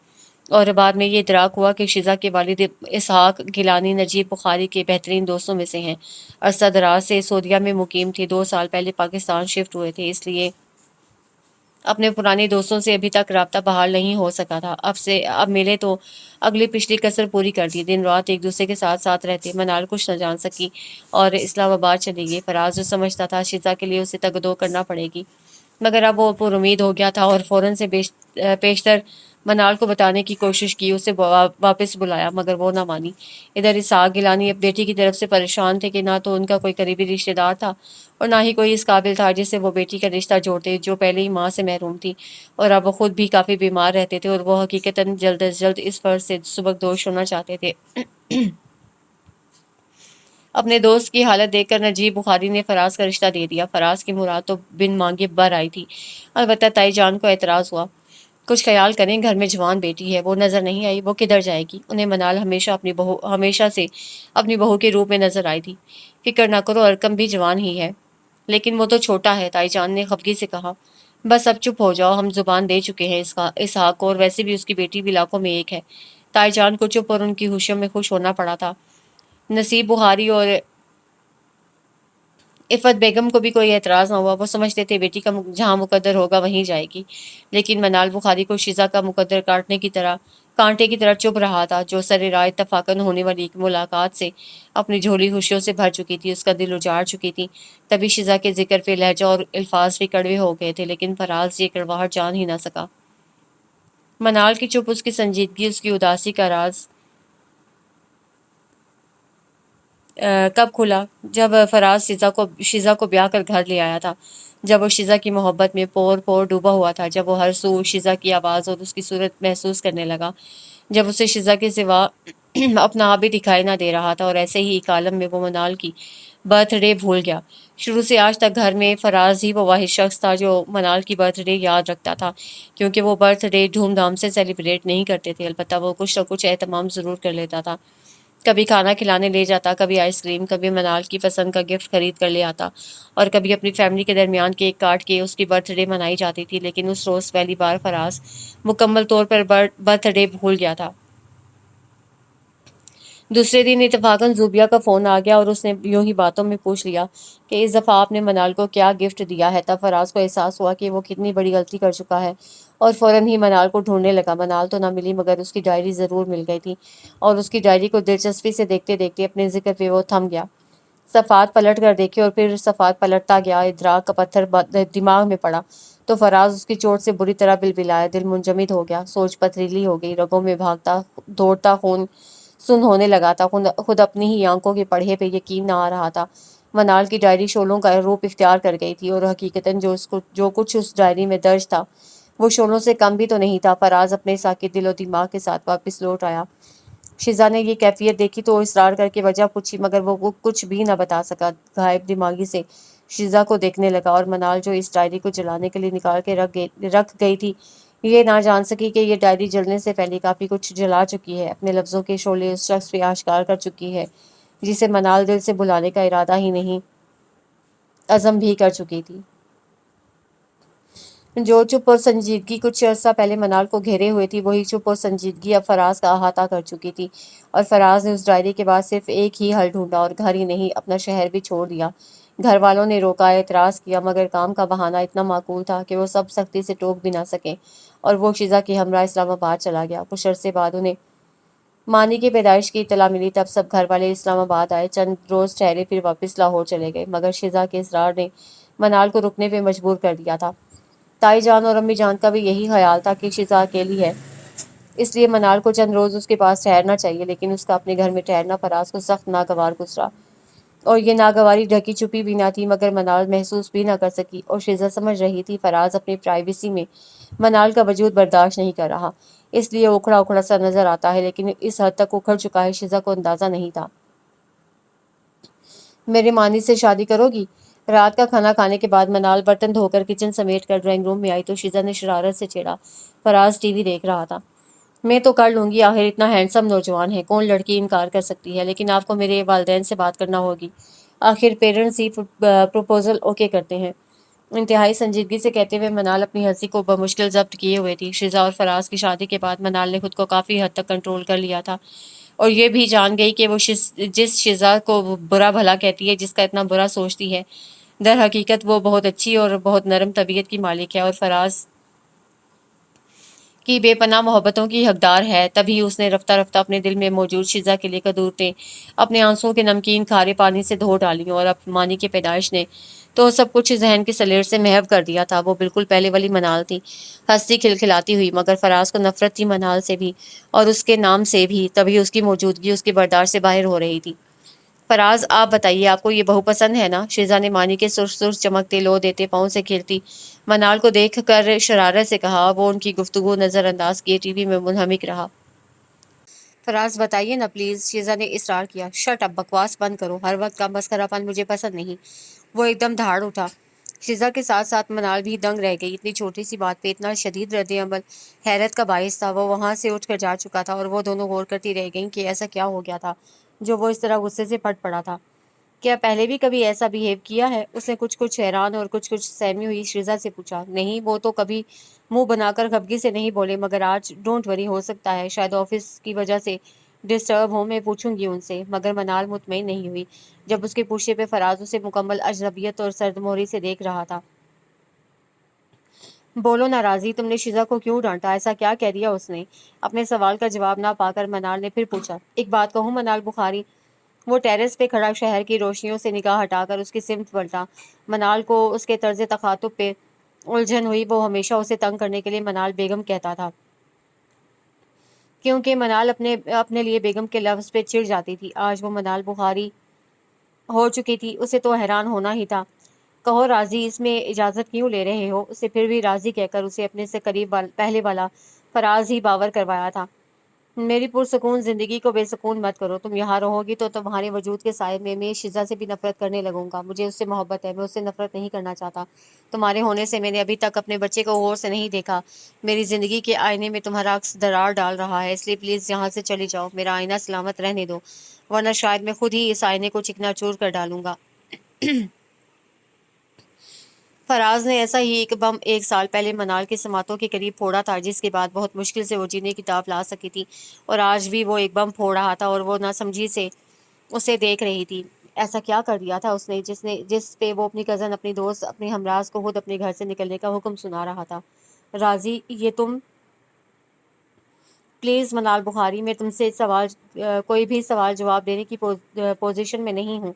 [SPEAKER 1] اور بعد میں یہ ادراک ہوا کہ شیزا کے والد اسحاق گیلانی نجیب بخاری کے بہترین دوستوں میں سے ہیں۔ عرصہ دراز سے سعودیہ میں مقیم تھے، 2 سال پہلے پاکستان شفٹ ہوئے تھے، اس لیے اپنے پرانے دوستوں سے ابھی تک رابطہ بحال نہیں ہو سکا تھا۔ اب ملے تو اگلی پچھلی کسر پوری کر دی، دن رات ایک دوسرے کے ساتھ رہتے۔ منال کچھ نہ جان سکی اور اسلام آباد چلی گئی۔ فراز جو سمجھتا تھا شیزا کے لیے اسے تگ دو کرنا پڑے گی، مگر اب وہ پر امید ہو گیا تھا اور فوراً سے پیشتر منال کو بتانے کی کوشش کی، اسے واپس بلایا مگر وہ نہ مانی۔ ادھر اسحاق گیلانی اب بیٹی کی طرف سے پریشان تھے کہ نہ تو ان کا کوئی قریبی رشتہ دار تھا اور نہ ہی کوئی اس قابل تھا جس سے وہ بیٹی کا رشتہ جوڑتے، جو پہلے ہی ماں سے محروم تھی اور اب وہ خود بھی کافی بیمار رہتے تھے اور وہ حقیقتاً جلد از جلد اس فرض سے سبکدوش ہونا چاہتے تھے۔ اپنے دوست کی حالت دیکھ کر نجیب بخاری نے فراز کا رشتہ دے دیا۔ فراز کی مراد تو بن مانگے بر آئی تھی، البتہ تائی جان کو اعتراض ہوا۔ کچھ خیال کریں، گھر میں جوان بیٹی ہے، وہ نظر نہیں آئی، وہ کدھر جائے گی؟ انہیں منال ہمیشہ سے اپنی بہو کے روپ میں نظر آئی تھی۔ فکر نہ کرو، ارکم بھی جوان ہی ہے، لیکن وہ تو چھوٹا ہے، تائی جان نے خفگی سے کہا۔ بس اب چپ ہو جاؤ، ہم زبان دے چکے ہیں اسحاق کو، اور ویسے بھی اس کی بیٹی بھی لاکھوں میں ایک ہے۔ تائی جان کو چپ اور ان کی خوشیوں میں خوش ہونا پڑا تھا۔ نصیب بخاری اور عفت بیگم کو بھی کوئی اعتراض نہ ہوا، وہ سمجھتے تھے بیٹی کا جہاں مقدر ہوگا وہیں جائے گی، لیکن منال بخاری کو شیزہ کا مقدر کانٹے کی طرح چبھ رہا تھا، جو سر راہ اتفاقاً ہونے والی ایک ملاقات سے اپنی جھولی خوشیوں سے بھر چکی تھی، اس کا دل اجاڑ چکی تھی۔ تبھی شیزہ کے ذکر پہ لہجہ اور الفاظ بھی کڑوے ہو گئے تھے، لیکن فراز یہ کڑواہٹ جان ہی نہ سکا۔ منال کی چپ، اس کی سنجیدگی، اس کی اداسی کا راز کب کھلا؟ جب فراز شیزہ کو بیاہ کر گھر لے آیا تھا، جب وہ شیزہ کی محبت میں پور ڈوبا ہوا تھا، جب وہ ہر سو شیزہ کی آواز اور اس کی صورت محسوس کرنے لگا، جب اسے شیزہ کے سوا اپنا آپ بھی دکھائی نہ دے رہا تھا، اور ایسے ہی ایک عالم میں وہ منال کی برتھ ڈے بھول گیا۔ شروع سے آج تک گھر میں فراز ہی وہ واحد شخص تھا جو منال کی برتھ ڈے یاد رکھتا تھا، کیونکہ وہ برتھ ڈے دھوم دھام سے سیلیبریٹ نہیں کرتے تھے، البتہ وہ کچھ نہ کچھ اہتمام ضرور کر لیتا تھا۔ کبھی کھانا کھلانے لے جاتا، کبھی آئس کریم، کبھی منال کی پسند کا گفٹ خرید کر لے آتا، اور کبھی اپنی فیملی کے درمیان کیک کاٹ کے اس کی برتھ ڈے منائی جاتی تھی۔ لیکن اس روز پہلی بار فراز مکمل طور پر برتھ ڈے بھول گیا تھا۔ دوسرے دن اتفاقاً زوبیہ کا فون آ گیا اور اس نے یوں ہی باتوں میں پوچھ لیا کہ اس دفعہ آپ نے منال کو کیا گفٹ دیا ہے۔ تب فراز کو احساس ہوا کہ وہ کتنی بڑی غلطی کر چکا ہے، اور فوراً ہی منال کو ڈھونڈنے لگا۔ منال تو نہ ملی، مگر اس کی ڈائری ضرور مل گئی تھی، اور اس کی ڈائری کو دلچسپی سے دیکھتے دیکھتے اپنے ذکر پہ وہ تھم گیا۔ صفحات پلٹ کر دیکھے اور پھر صفحات پلٹتا گیا۔ ادراک کا پتھر دماغ میں پڑا تو فراز اس کی چوٹ سے بری طرح بلبلایا، دل منجمد ہو گیا، سوچ پتھریلی ہو گئی، رگوں میں بھاگتا دوڑتا خون سن ہونے لگا تھا۔ خود اپنی ہی آنکھوں کے پڑھے پہ یقین نہ آ رہا تھا۔ منال کی ڈائری شعلوں کا روپ اختیار کر گئی تھی، اور حقیقتاً جو کچھ اس ڈائری میں درج تھا وہ شعلوں سے کم بھی تو نہیں تھا۔ فراز اپنے ساکت دل و دماغ کے ساتھ واپس لوٹ آیا۔ شیزہ نے یہ کیفیت دیکھی تو اصرار کر کے وجہ پوچھی، مگر وہ کچھ بھی نہ بتا سکا۔ غائب دماغی سے شیزہ کو دیکھنے لگا، اور منال جو اس ڈائری کو جلانے کے لیے نکال کے رکھ گئی تھی، یہ نہ جان سکی کہ یہ ڈائری جلنے سے پہلے کافی کچھ جلا چکی ہے، اپنے لفظوں کے شعلے اس شخص پہ آشکار کر چکی ہے جسے منال دل سے بھلانے کا ارادہ ہی نہیں، عزم بھی کر چکی تھی۔ جو چپ اور سنجیدگی کچھ عرصہ پہلے منال کو گھیرے ہوئے تھی، وہی چپ اور سنجیدگی اب فراز کا احاطہ کر چکی تھی، اور فراز نے اس ڈائری کے بعد صرف ایک ہی حل ڈھونڈا، اور گھر ہی نہیں اپنا شہر بھی چھوڑ دیا۔ گھر والوں نے روکا، اعتراض کیا، مگر کام کا بہانہ اتنا معقول تھا کہ وہ سب سختی سے ٹوک بھی نہ سکیں، اور وہ شیزہ کے ہمراہ اسلام آباد چلا گیا۔ کچھ عرصے بعد انہیں مانی کی پیدائش کی اطلاع ملی، تب سب گھر والے اسلام آباد آئے، چند روز ٹھہرے، پھر واپس لاہور چلے گئے، مگر شیزہ کے اصرار نے منال کو رکنے پہ مجبور کر دیا تھا۔ تائی جان اور امی جان کا بھی یہی خیال تھا کہ شیزہ اکیلی ہے، اس لیے منال کو چند روز اس کے پاس ٹھہرنا چاہیے، لیکن اس کا اپنے گھر میں ٹھہرنا فراز کو سخت ناگوار گزرا، اور یہ ناگواری ڈھکی چھپی بھی نہ تھی، مگر منال محسوس بھی نہ کر سکی، اور شیزہ سمجھ رہی تھی فراز اپنی پرائیویسی میں منال کا وجود برداشت نہیں کر رہا، اس لیے اکھڑا اکھڑا سا نظر آتا ہے، لیکن اس حد تک اکھڑ چکا ہے شیزہ کو اندازہ نہیں تھا۔ میرے مانی سے شادی کرو گی؟ رات کا کھانا کھانے کے بعد منال برتن دھو کر کچن سمیٹ کر ڈرائنگ روم میں آئی تو شیزہ نے شرارت سے چھیڑا۔ فراز ٹی وی دیکھ رہا تھا۔ میں تو کر لوں گی، آخر اتنا ہینڈسم نوجوان ہے، کون لڑکی انکار کر سکتی ہے، لیکن آپ کو میرے والدین سے بات کرنا ہوگی، آخر پیرنٹس ہی پروپوزل اوکے کرتے ہیں۔ انتہائی سنجیدگی سے کہتے ہوئے منال اپنی ہنسی کو بمشکل ضبط کیے ہوئے تھی۔ شیزہ اور فراز کی شادی کے بعد منال نے خود کو کافی حد تک کنٹرول کر لیا تھا، اور یہ بھی جان گئی کہ وہ جس شیزہ کو برا بھلا کہتی ہے، جس کا اتنا برا سوچتی ہے، در حقیقت وہ بہت اچھی اور بہت نرم طبیعت کی مالک ہے، اور فراز کی بے پناہ محبتوں کی حقدار ہے، تبھی اس نے رفتہ رفتہ اپنے دل میں موجود شیزا کے لیے قدورتیں اپنے آنسوؤں کے نمکین کھارے پانی سے دھو ڈالی، اور اب مانی کی پیدائش نے تو سب کچھ ذہن کی سلیٹ سے محو کر دیا تھا۔ وہ بالکل پہلے والی منال تھی، ہنستی کھلکھلاتی ہوئی، مگر فراز کو نفرت تھی منال سے بھی اور اس کے نام سے بھی، تبھی اس کی موجودگی اس کے برداشت سے باہر ہو رہی تھی۔ فراز، آپ بتائیے، آپ کو یہ بہو پسند ہے نا؟ شیزا نے مانی کے سرخ سرخ چمکتے لو دیتے پاؤں سے کھیلتی منال کو دیکھ کر شرارت سے کہا۔ وہ ان کی گفتگو نظر انداز کیے ٹی وی میں منہمک رہا۔ فراز، بتائیے نا پلیز، شیزا نے اصرار کیا۔ شٹ اپ، بکواس بند کرو، ہر وقت کا مسخرہ پن مجھے پسند نہیں۔ وہ ایک دم دھاڑ اٹھا۔ شیزا کے ساتھ ساتھ منال بھی دنگ رہ گئی، اتنی چھوٹی سی بات پہ اتنا شدید رد عمل حیرت کا باعث تھا۔ وہ وہاں سے اٹھ کر جا چکا تھا اور وہ دونوں غور کرتی رہ گئیں کہ ایسا کیا ہو گیا تھا جو وہ اس طرح غصے سے پھٹ پڑا تھا۔ کیا پہلے بھی کبھی ایسا بہیو کیا ہے؟ اس نے کچھ حیران اور کچھ سہمی ہوئی شیزا سے پوچھا۔ نہیں، وہ تو کبھی منہ بنا کر خفگی سے نہیں بولے، مگر آج ڈونٹ وری، ہو سکتا ہے شاید آفس کی وجہ سے ڈسٹرب ہوں، میں پوچھوں گی ان سے۔ مگر منال مطمئن نہیں ہوئی جب اس کے پوچھے پہ فراز اسے مکمل اجنبیت اور سرد موہری سے دیکھ رہا تھا۔ بولو نا راضی، تم نے شیزا کو کیوں ڈانٹا؟ ایسا کیا کہہ دیا اس نے؟ اپنے سوال کا جواب نہ پا کر منال نے پھر پوچھا۔ ایک بات کہوں منال بخاری؟ وہ ٹیرس پہ کھڑا شہر کی روشنیوں سے نگاہ ہٹا کر اس کی سمت پلٹا۔ منال کو اس کے طرز تخاطب پہ الجھن ہوئی۔ وہ ہمیشہ اسے تنگ کرنے کے لیے منال بیگم کہتا تھا، کیونکہ منال اپنے لیے بیگم کے لفظ پہ چڑ جاتی تھی۔ آج وہ منال بخاری ہو چکی تھی، اسے تو حیران ہونا ہی تھا۔ کہو راضی، اس میں اجازت کیوں لے رہے ہو؟ اسے پھر بھی راضی کہہ کر اسے اپنے سے قریب پہلے والا فراز ہی باور کروایا تھا۔ میری پرسکون زندگی کو بے سکون مت کرو۔ تم یہاں رہو گی تو تمہارے وجود کے سائے میں شیزا سے بھی نفرت کرنے لگوں گا۔ مجھے اس سے محبت ہے، میں اس سے نفرت نہیں کرنا چاہتا۔ تمہارے ہونے سے میں نے ابھی تک اپنے بچے کو غور سے نہیں دیکھا۔ میری زندگی کے آئینے میں تمہارا عکس درار ڈال رہا ہے، اس لیے پلیز یہاں سے چلی جاؤ، میرا آئینہ سلامت رہنے دو، ورنہ شاید میں خود ہی اس آئینے کو چکنا چور کر ڈالوں گا۔ فراز نے ایسا ہی ایک بم 1 سال پہلے منال کے سماعتوں کے قریب پھوڑا تھا، جس کے بعد بہت مشکل سے وہ جینے کی تاب لا سکی تھی، اور آج بھی وہ ایک بم پھوڑ رہا تھا اور وہ ناسمجھی سے اسے دیکھ رہی تھی۔ ایسا کیا کر دیا تھا اس نے جس پہ وہ اپنی کزن، اپنی دوست، اپنے ہمراز کو خود اپنے گھر سے نکلنے کا حکم سنا رہا تھا؟ راضی، یہ تم پلیز منال بخاری، میں تم سے کوئی بھی سوال جواب دینے کی پوزیشن میں نہیں ہوں،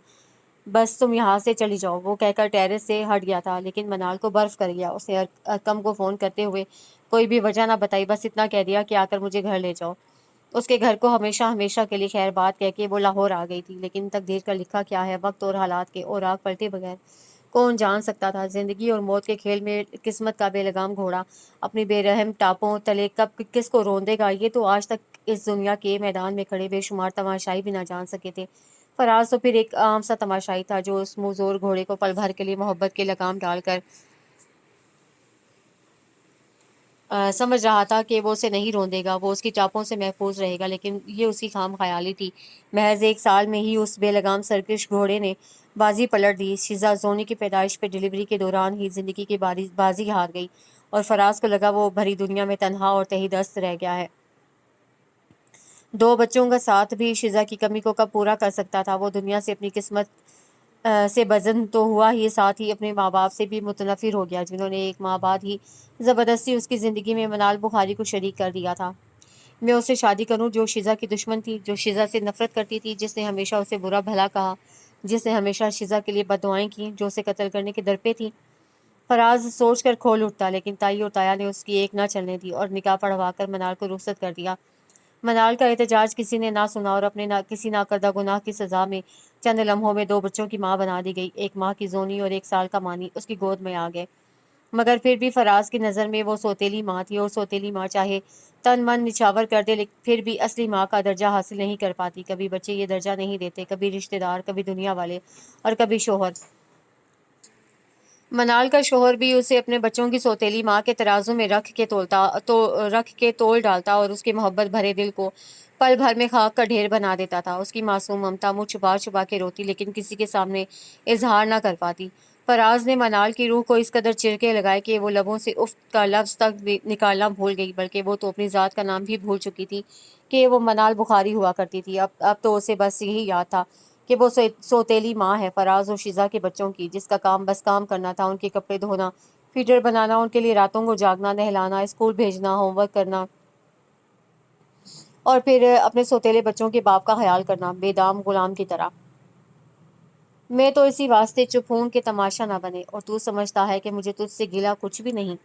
[SPEAKER 1] بس تم یہاں سے چلی جاؤ۔ وہ کہہ کر ٹیرس سے ہٹ گیا تھا، لیکن منال کو برف کر گیا۔ اس نے ارقم کو فون کرتے ہوئے کوئی بھی وجہ نہ بتائی، بس اتنا کہہ دیا کہ آ کر مجھے گھر لے جاؤ۔ اس کے گھر کو ہمیشہ ہمیشہ کے لیے خیر بات کہہ کے وہ لاہور آ گئی تھی، لیکن تقدیر کا لکھا کیا ہے، وقت اور حالات کے اوراق پلٹے بغیر کون جان سکتا تھا؟ زندگی اور موت کے کھیل میں قسمت کا بے لگام گھوڑا اپنی بے رحم ٹاپوں تلے کب کس کو روندے گا، یہ تو آج تک اس دنیا کے میدان میں کھڑے بے شمار تماشائی بھی نہ جان سکے تھے۔ فراز تو پھر ایک عام سا تماشائی تھا جو اس موزور گھوڑے کو پل بھر کے لیے محبت کے لگام ڈال کر سمجھ رہا تھا کہ وہ اسے نہیں روندے گا، وہ اس کی چاپوں سے محفوظ رہے گا، لیکن یہ اس کی خام خیالی تھی۔ محض 1 سال میں ہی اس بے لگام سرکش گھوڑے نے بازی پلٹ دی۔ شیزا زونی کی پیدائش پہ ڈلیوری کے دوران ہی زندگی کی بازی ہار گئی، اور فراز کو لگا وہ بھری دنیا میں تنہا اور تہی دست رہ گیا ہے۔ 2 بچوں کا ساتھ بھی شیزا کی کمی کو کب پورا کر سکتا تھا؟ وہ دنیا سے اپنی قسمت سے بزن تو ہوا ہی، ساتھ ہی اپنے ماں باپ سے بھی متنفر ہو گیا، جنہوں نے ایک ماہ بعد ہی زبردستی اس کی زندگی میں منال بخاری کو شریک کر دیا تھا۔ میں اس سے شادی کروں جو شیزا کی دشمن تھی، جو شیزا سے نفرت کرتی تھی، جس نے ہمیشہ اسے برا بھلا کہا، جس نے ہمیشہ شیزا کے لیے بددعائیں کیں، جو اسے قتل کرنے کے در پہ تھی؟ فراز سوچ کر کھول اٹھتا، لیکن تائی اور تایا نے اس کی ایک نہ چلنے دی اور نکاح پڑھوا کر منال کو رخصت کر دیا۔ منال کا احتجاج کسی نے نہ سنا اور اپنے کسی ناکردہ گناہ کی سزا میں چند لمحوں میں 2 بچوں کی ماں بنا دی گئی۔ 1 ماہ کی زونی اور 1 سال کا مانی اس کی گود میں آ گئے، مگر پھر بھی فراز کی نظر میں وہ سوتیلی ماں تھی، اور سوتیلی ماں چاہے تن من نچھاور کر دے، لیکن پھر بھی اصلی ماں کا درجہ حاصل نہیں کر پاتی۔ کبھی بچے یہ درجہ نہیں دیتے، کبھی رشتہ دار، کبھی دنیا والے، اور کبھی شوہر۔ منال کا شوہر بھی اسے اپنے بچوں کی سوتیلی ماں کے ترازو میں رکھ کے تول ڈالتا اور اس کے محبت بھرے دل کو پل بھر میں خاک کا ڈھیر بنا دیتا تھا۔ اس کی معصوم ممتا منہ چھپا چھپا کے روتی، لیکن کسی کے سامنے اظہار نہ کر پاتی۔ فراز نے منال کی روح کو اس قدر چرکے لگائے کہ وہ لبوں سے اف کا لفظ تک نکالنا بھول گئی، بلکہ وہ تو اپنی ذات کا نام بھی بھول چکی تھی کہ وہ منال بخاری ہوا کرتی تھی۔ اب تو اسے بس یہی یاد تھا کہ وہ سوتیلی ماں ہے، فراز اور شیزا کے بچوں کی، جس کا کام بس کام کرنا تھا، ان کے کپڑے دھونا، فیڈر بنانا، ان کے لیے راتوں کو جاگنا، نہلانا، اسکول بھیجنا، ہوم ورک کرنا، اور پھر اپنے سوتیلے بچوں کے باپ کا خیال کرنا بے دام غلام کی طرح۔ میں تو اسی واسطے چپ ہوں کہ تماشا نہ بنے، اور تو سمجھتا ہے کہ مجھے تجھ سے گلا کچھ بھی نہیں۔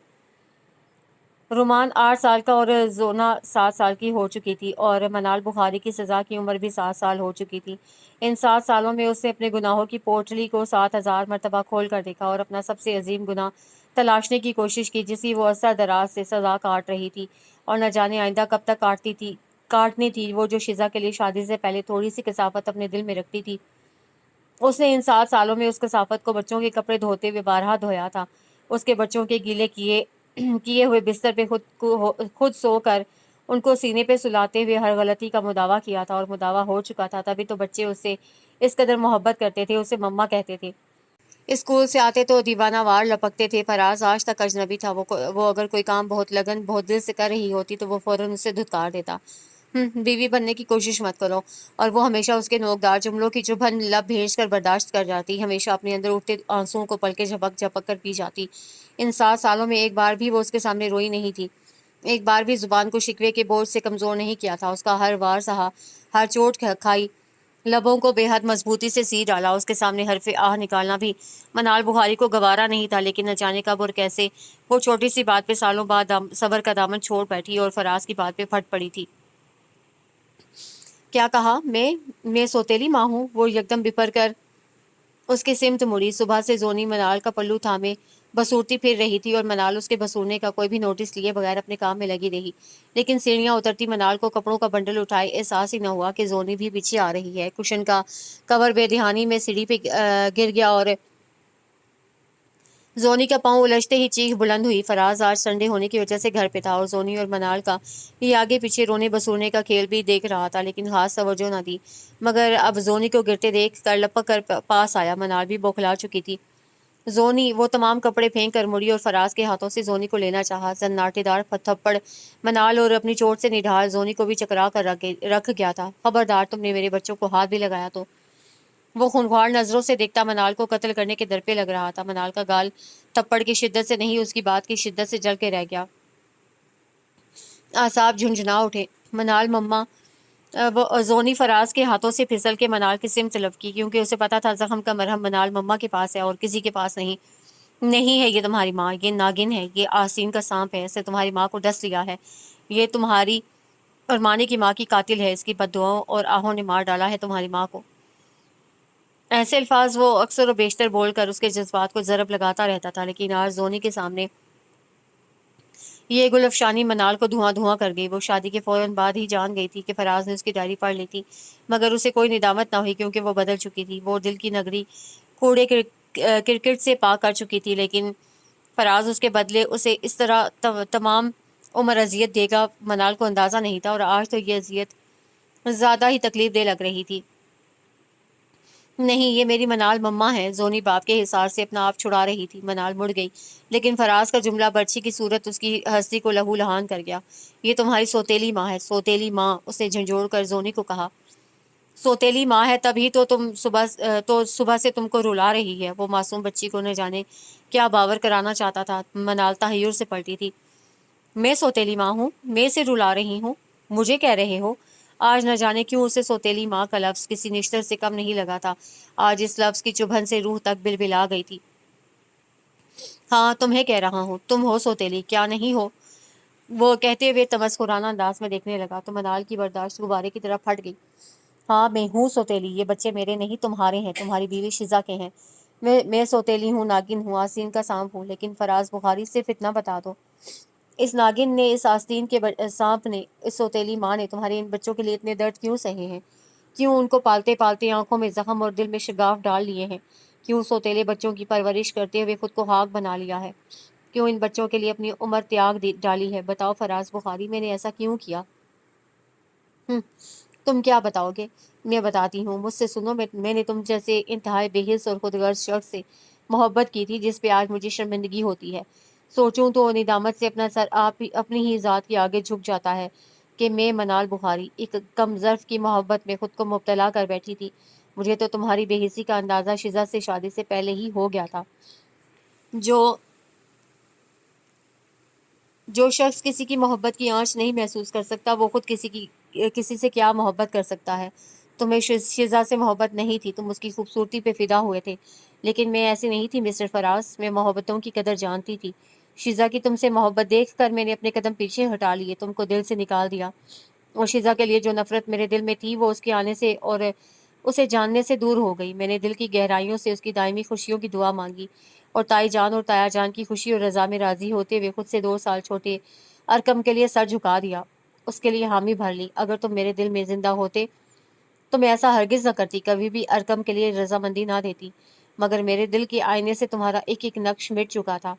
[SPEAKER 1] رومان 8 سال کا اور زونا 7 سال کی ہو چکی تھی، اور منال بخاری کی سزا کی عمر بھی 7 سال ہو چکی تھی۔ ان 7 سالوں میں اس نے اپنے گناہوں کی پوٹلی کو 7,000 مرتبہ کھول کر دیکھا، اور اپنا سب سے عظیم گناہ تلاشنے کی کوشش کی، جس کی وہ عرصہ دراز سے سزا کاٹ رہی تھی، اور نہ جانے آئندہ کب تک کاٹنی تھی۔ وہ جو شزا کے لیے شادی سے پہلے تھوڑی سی کثافت اپنے دل میں رکھتی تھی، اس نے ان 7 سالوں میں اس کثافت کو بچوں کے کپڑے دھوتے ہوئے بارہا دھویا تھا۔ اس کے بچوں کے گیلے کیے ہوئے بستر پہ خود سو کر ان کو سینے پہ سلاتے ہوئے ہر غلطی کا مداوع کیا تھا، اور مداوع ہو چکا تھا۔ تبھی تو بچے اس سے اس قدر محبت کرتے تھے، اسے مما کہتے تھے۔ اسکول سے آتے تو دیوانہ وار لپکتے تھے۔ فراز آج تک اجنبی تھا۔ وہ اگر کوئی کام بہت لگن بہت دل سے کر رہی ہوتی تو وہ فوراً اسے دھتکار دیتا۔ بیوی بننے کی کوشش مت کرو۔ اور وہ ہمیشہ اس کے نوکدار جملوں کی چبھن لب بھیج کر برداشت کر جاتی، ہمیشہ اپنے اندر اٹھتے آنسوؤں کو پلکیں جھپک جھپک کر پی جاتی۔ ان 7 سالوں میں ایک بار بھی وہ اس کے سامنے روئی نہیں تھی، ایک بار بھی زبان کو شکوے کے بوجھ سے کمزور نہیں کیا تھا۔ اس کا ہر وار سہا، ہر چوٹ کھائی، لبوں کو بے حد مضبوطی سے سی ڈالا۔ اس کے سامنے حرف آہ نکالنا بھی منال بخاری کو گوارا نہیں تھا، لیکن نہ جانے کب اور کیسے وہ چھوٹی سی بات پہ سالوں بعد صبر کا دامن چھوڑ بیٹھی اور فراز کی بات پہ پھٹ پڑی تھی۔ کیا کہا؟ میں سوتیلی ماں ہوں؟ وہ یکدم بپر کر اس کی سمت مڑی۔ صبح سے زونی منال کا پلو تھامے بسورتی پھر رہی تھی، اور منال اس کے بسورنے کا کوئی بھی نوٹس لیے بغیر اپنے کام میں لگی رہی، لیکن سیڑھیاں اترتی منال کو کپڑوں کا بنڈل اٹھائے احساس ہی نہ ہوا کہ زونی بھی پیچھے آ رہی ہے۔ کشن کا کور بے دھیانی میں سیڑھی پہ گر گیا، اور زونی کا پاؤں الجھتے ہی چیخ بلند ہوئی۔ فراز آج سنڈے ہونے کی وجہ سے گھر پہ تھا، اور زونی اور منال کا یہ آگے پیچھے رونے بسورنے کا کھیل بھی دیکھ رہا تھا، لیکن خاص توجہ نہ دی۔ مگر اب زونی کو گرتے دیکھ کر لپک کر پاس آیا۔ منال بھی بوکھلا چکی تھی۔ زونی وہ تمام کپڑے پھینک کر مڑی اور فراز کے ہاتھوں سے زونی کو لینا چاہا۔ سناٹے دار تھپڑ منال اور اپنی چوٹ سے نڈھال زونی کو بھی چکرا کر رکھ گیا تھا۔ خبردار، تم نے میرے بچوں کو ہاتھ بھی لگایا تو۔ وہ خونخوار نظروں سے دیکھتا منال کو قتل کرنے کے در پہ لگ رہا تھا۔ منال کا گال تھپڑ کی شدت سے نہیں، اس کی بات کی شدت سے جل کے رہ گیا۔ اعصاب جھنجھنا اٹھے۔ منال مما۔ وہ زونی فراز کے ہاتھوں سے پھسل کے منال کی سمت لپکی، کیونکہ اسے پتا تھا زخم کا مرہم منال مما کے پاس ہے اور کسی کے پاس نہیں۔ نہیں ہے یہ تمہاری ماں، یہ ناگن ہے، یہ آستین کا سانپ ہے، اس نے تمہاری ماں کو ڈس لیا ہے، یہ تمہاری اور مانی کی ماں کی قاتل ہے، اس کی بددعاؤں اور آہوں نے مار ڈالا ہے تمہاری ماں کو۔ ایسے الفاظ وہ اکثر و بیشتر بول کر اس کے جذبات کو ضرب لگاتا رہتا تھا، لیکن آج زونی کے سامنے یہ گل افشانی منال کو دھواں دھواں کر گئی۔ وہ شادی کے فوراً بعد ہی جان گئی تھی کہ فراز نے اس کی ڈائری پڑھ لی تھی، مگر اسے کوئی ندامت نہ ہوئی، کیونکہ وہ بدل چکی تھی۔ وہ دل کی نگری کوڑے کرکٹ سے پاک کر چکی تھی، لیکن فراز اس کے بدلے اسے اس طرح تمام عمر اذیت دے گا منال کو اندازہ نہیں تھا، اور آج تو یہ اذیت زیادہ ہی تکلیف دہ لگ رہی تھی۔ نہیں، یہ میری منال مما ہے۔ زونی باپ کے حصار سے اپنا آپ چھڑا رہی تھی۔ منال مڑ گئی، لیکن فراز کا جملہ برچھی کی صورت اس کی ہستی کو لہو لہان کر گیا۔ یہ تمہاری سوتیلی ماں ہے، سوتیلی ماں، اس نے جھنجھوڑ کر زونی کو کہا۔ سوتیلی ماں ہے تبھی تو صبح سے تم کو رلا رہی ہے۔ وہ معصوم بچی کو نہ جانے کیا باور کرانا چاہتا تھا۔ منال تحیر سے پلٹی تھی۔ میں سوتیلی ماں ہوں؟ میں سے رلا رہی ہوں؟ مجھے کہہ رہے ہو؟ آج نہ جانے کیوں اسے سوتیلی ماں کا لفظ کسی نشتر سے کم نہیں لگا تھا۔ آج اس لفظ کی چبھن سے روح تک بلبلا گئی تھی۔ ہاں، تمہیں کہہ رہا ہوں، تم ہو سوتیلی، کیا نہیں ہو؟ وہ کہتے ہوئے تمسخرانہ انداز میں دیکھنے لگا تو منال کی برداشت غبارے کی طرح پھٹ گئی۔ ہاں، میں ہوں سوتیلی، یہ بچے میرے نہیں تمہارے ہیں، تمہاری بیوی شزا کے ہیں۔ میں سوتیلی ہوں، ناگن ہوں، آستین کا سانپ ہوں، لیکن فراز بخاری صرف اتنا بتا دو، اس ناگن نے، اس آستین کے سانپ نے، اس سوتیلی ماں نے تمہارے ان بچوں کے لیے اتنے درد کیوں سہے ہیں؟ کیوں ان کو پالتے پالتے آنکھوں میں زخم اور دل میں شگاف ڈال لیے ہیں؟ کیوں سوتیلے بچوں کی پرورش کرتے ہوئے خود کو خاک بنا لیا ہے؟ کیوں ان بچوں کے لیے اپنی عمر تیاگ ڈالی ہے؟ بتاؤ فراز بخاری، میں نے ایسا کیوں کیا؟ تم کیا بتاؤ گے؟ میں بتاتی ہوں، مجھ سے سنو۔ میں نے تم جیسے انتہائی بے حس اور خود غرض شخص سے محبت کی تھی، جس پہ آج مجھے شرمندگی ہوتی ہے۔ سوچوں تو ندامت سے اپنا سر اپنی ہی ذات کے آگے جھک جاتا ہے کہ میں منال بخاری ایک کم ظرف کی محبت میں خود کو مبتلا کر بیٹھی تھی۔ مجھے تو تمہاری بے حسی کا اندازہ شزا سے شادی سے پہلے ہی ہو گیا تھا، جو جو شخص کسی کی محبت کی آنچ نہیں محسوس کر سکتا وہ خود کسی سے کیا محبت کر سکتا ہے؟ تمہیں شیزا سے محبت نہیں تھی، تم اس کی خوبصورتی پہ فدا ہوئے تھے، لیکن میں ایسی نہیں تھی مسٹر فراز، میں محبتوں کی قدر جانتی تھی۔ شیزا کی تم سے محبت دیکھ کر میں نے اپنے قدم پیچھے ہٹا لیے، تم کو دل سے نکال دیا، اور شیزا کے لیے جو نفرت میرے دل میں تھی وہ اس کے آنے سے اور اسے جاننے سے دور ہو گئی۔ میں نے دل کی گہرائیوں سے اس کی دائمی خوشیوں کی دعا مانگی، اور تائی جان اور تایا جان کی خوشی اور رضا میں راضی ہوتے ہوئے خود سے 2 سال چھوٹے ارکم کے لیے سر جھکا دیا، اس کے لیے حامی بھر لی۔ اگر تم میرے دل میں زندہ ہوتے تو میں ایسا ہرگز نہ کرتی، کبھی بھی ارکم کے لیے رضامندی نہ دیتی، مگر میرے دل کے آئینے سے تمہارا ایک ایک نقش مٹ چکا تھا۔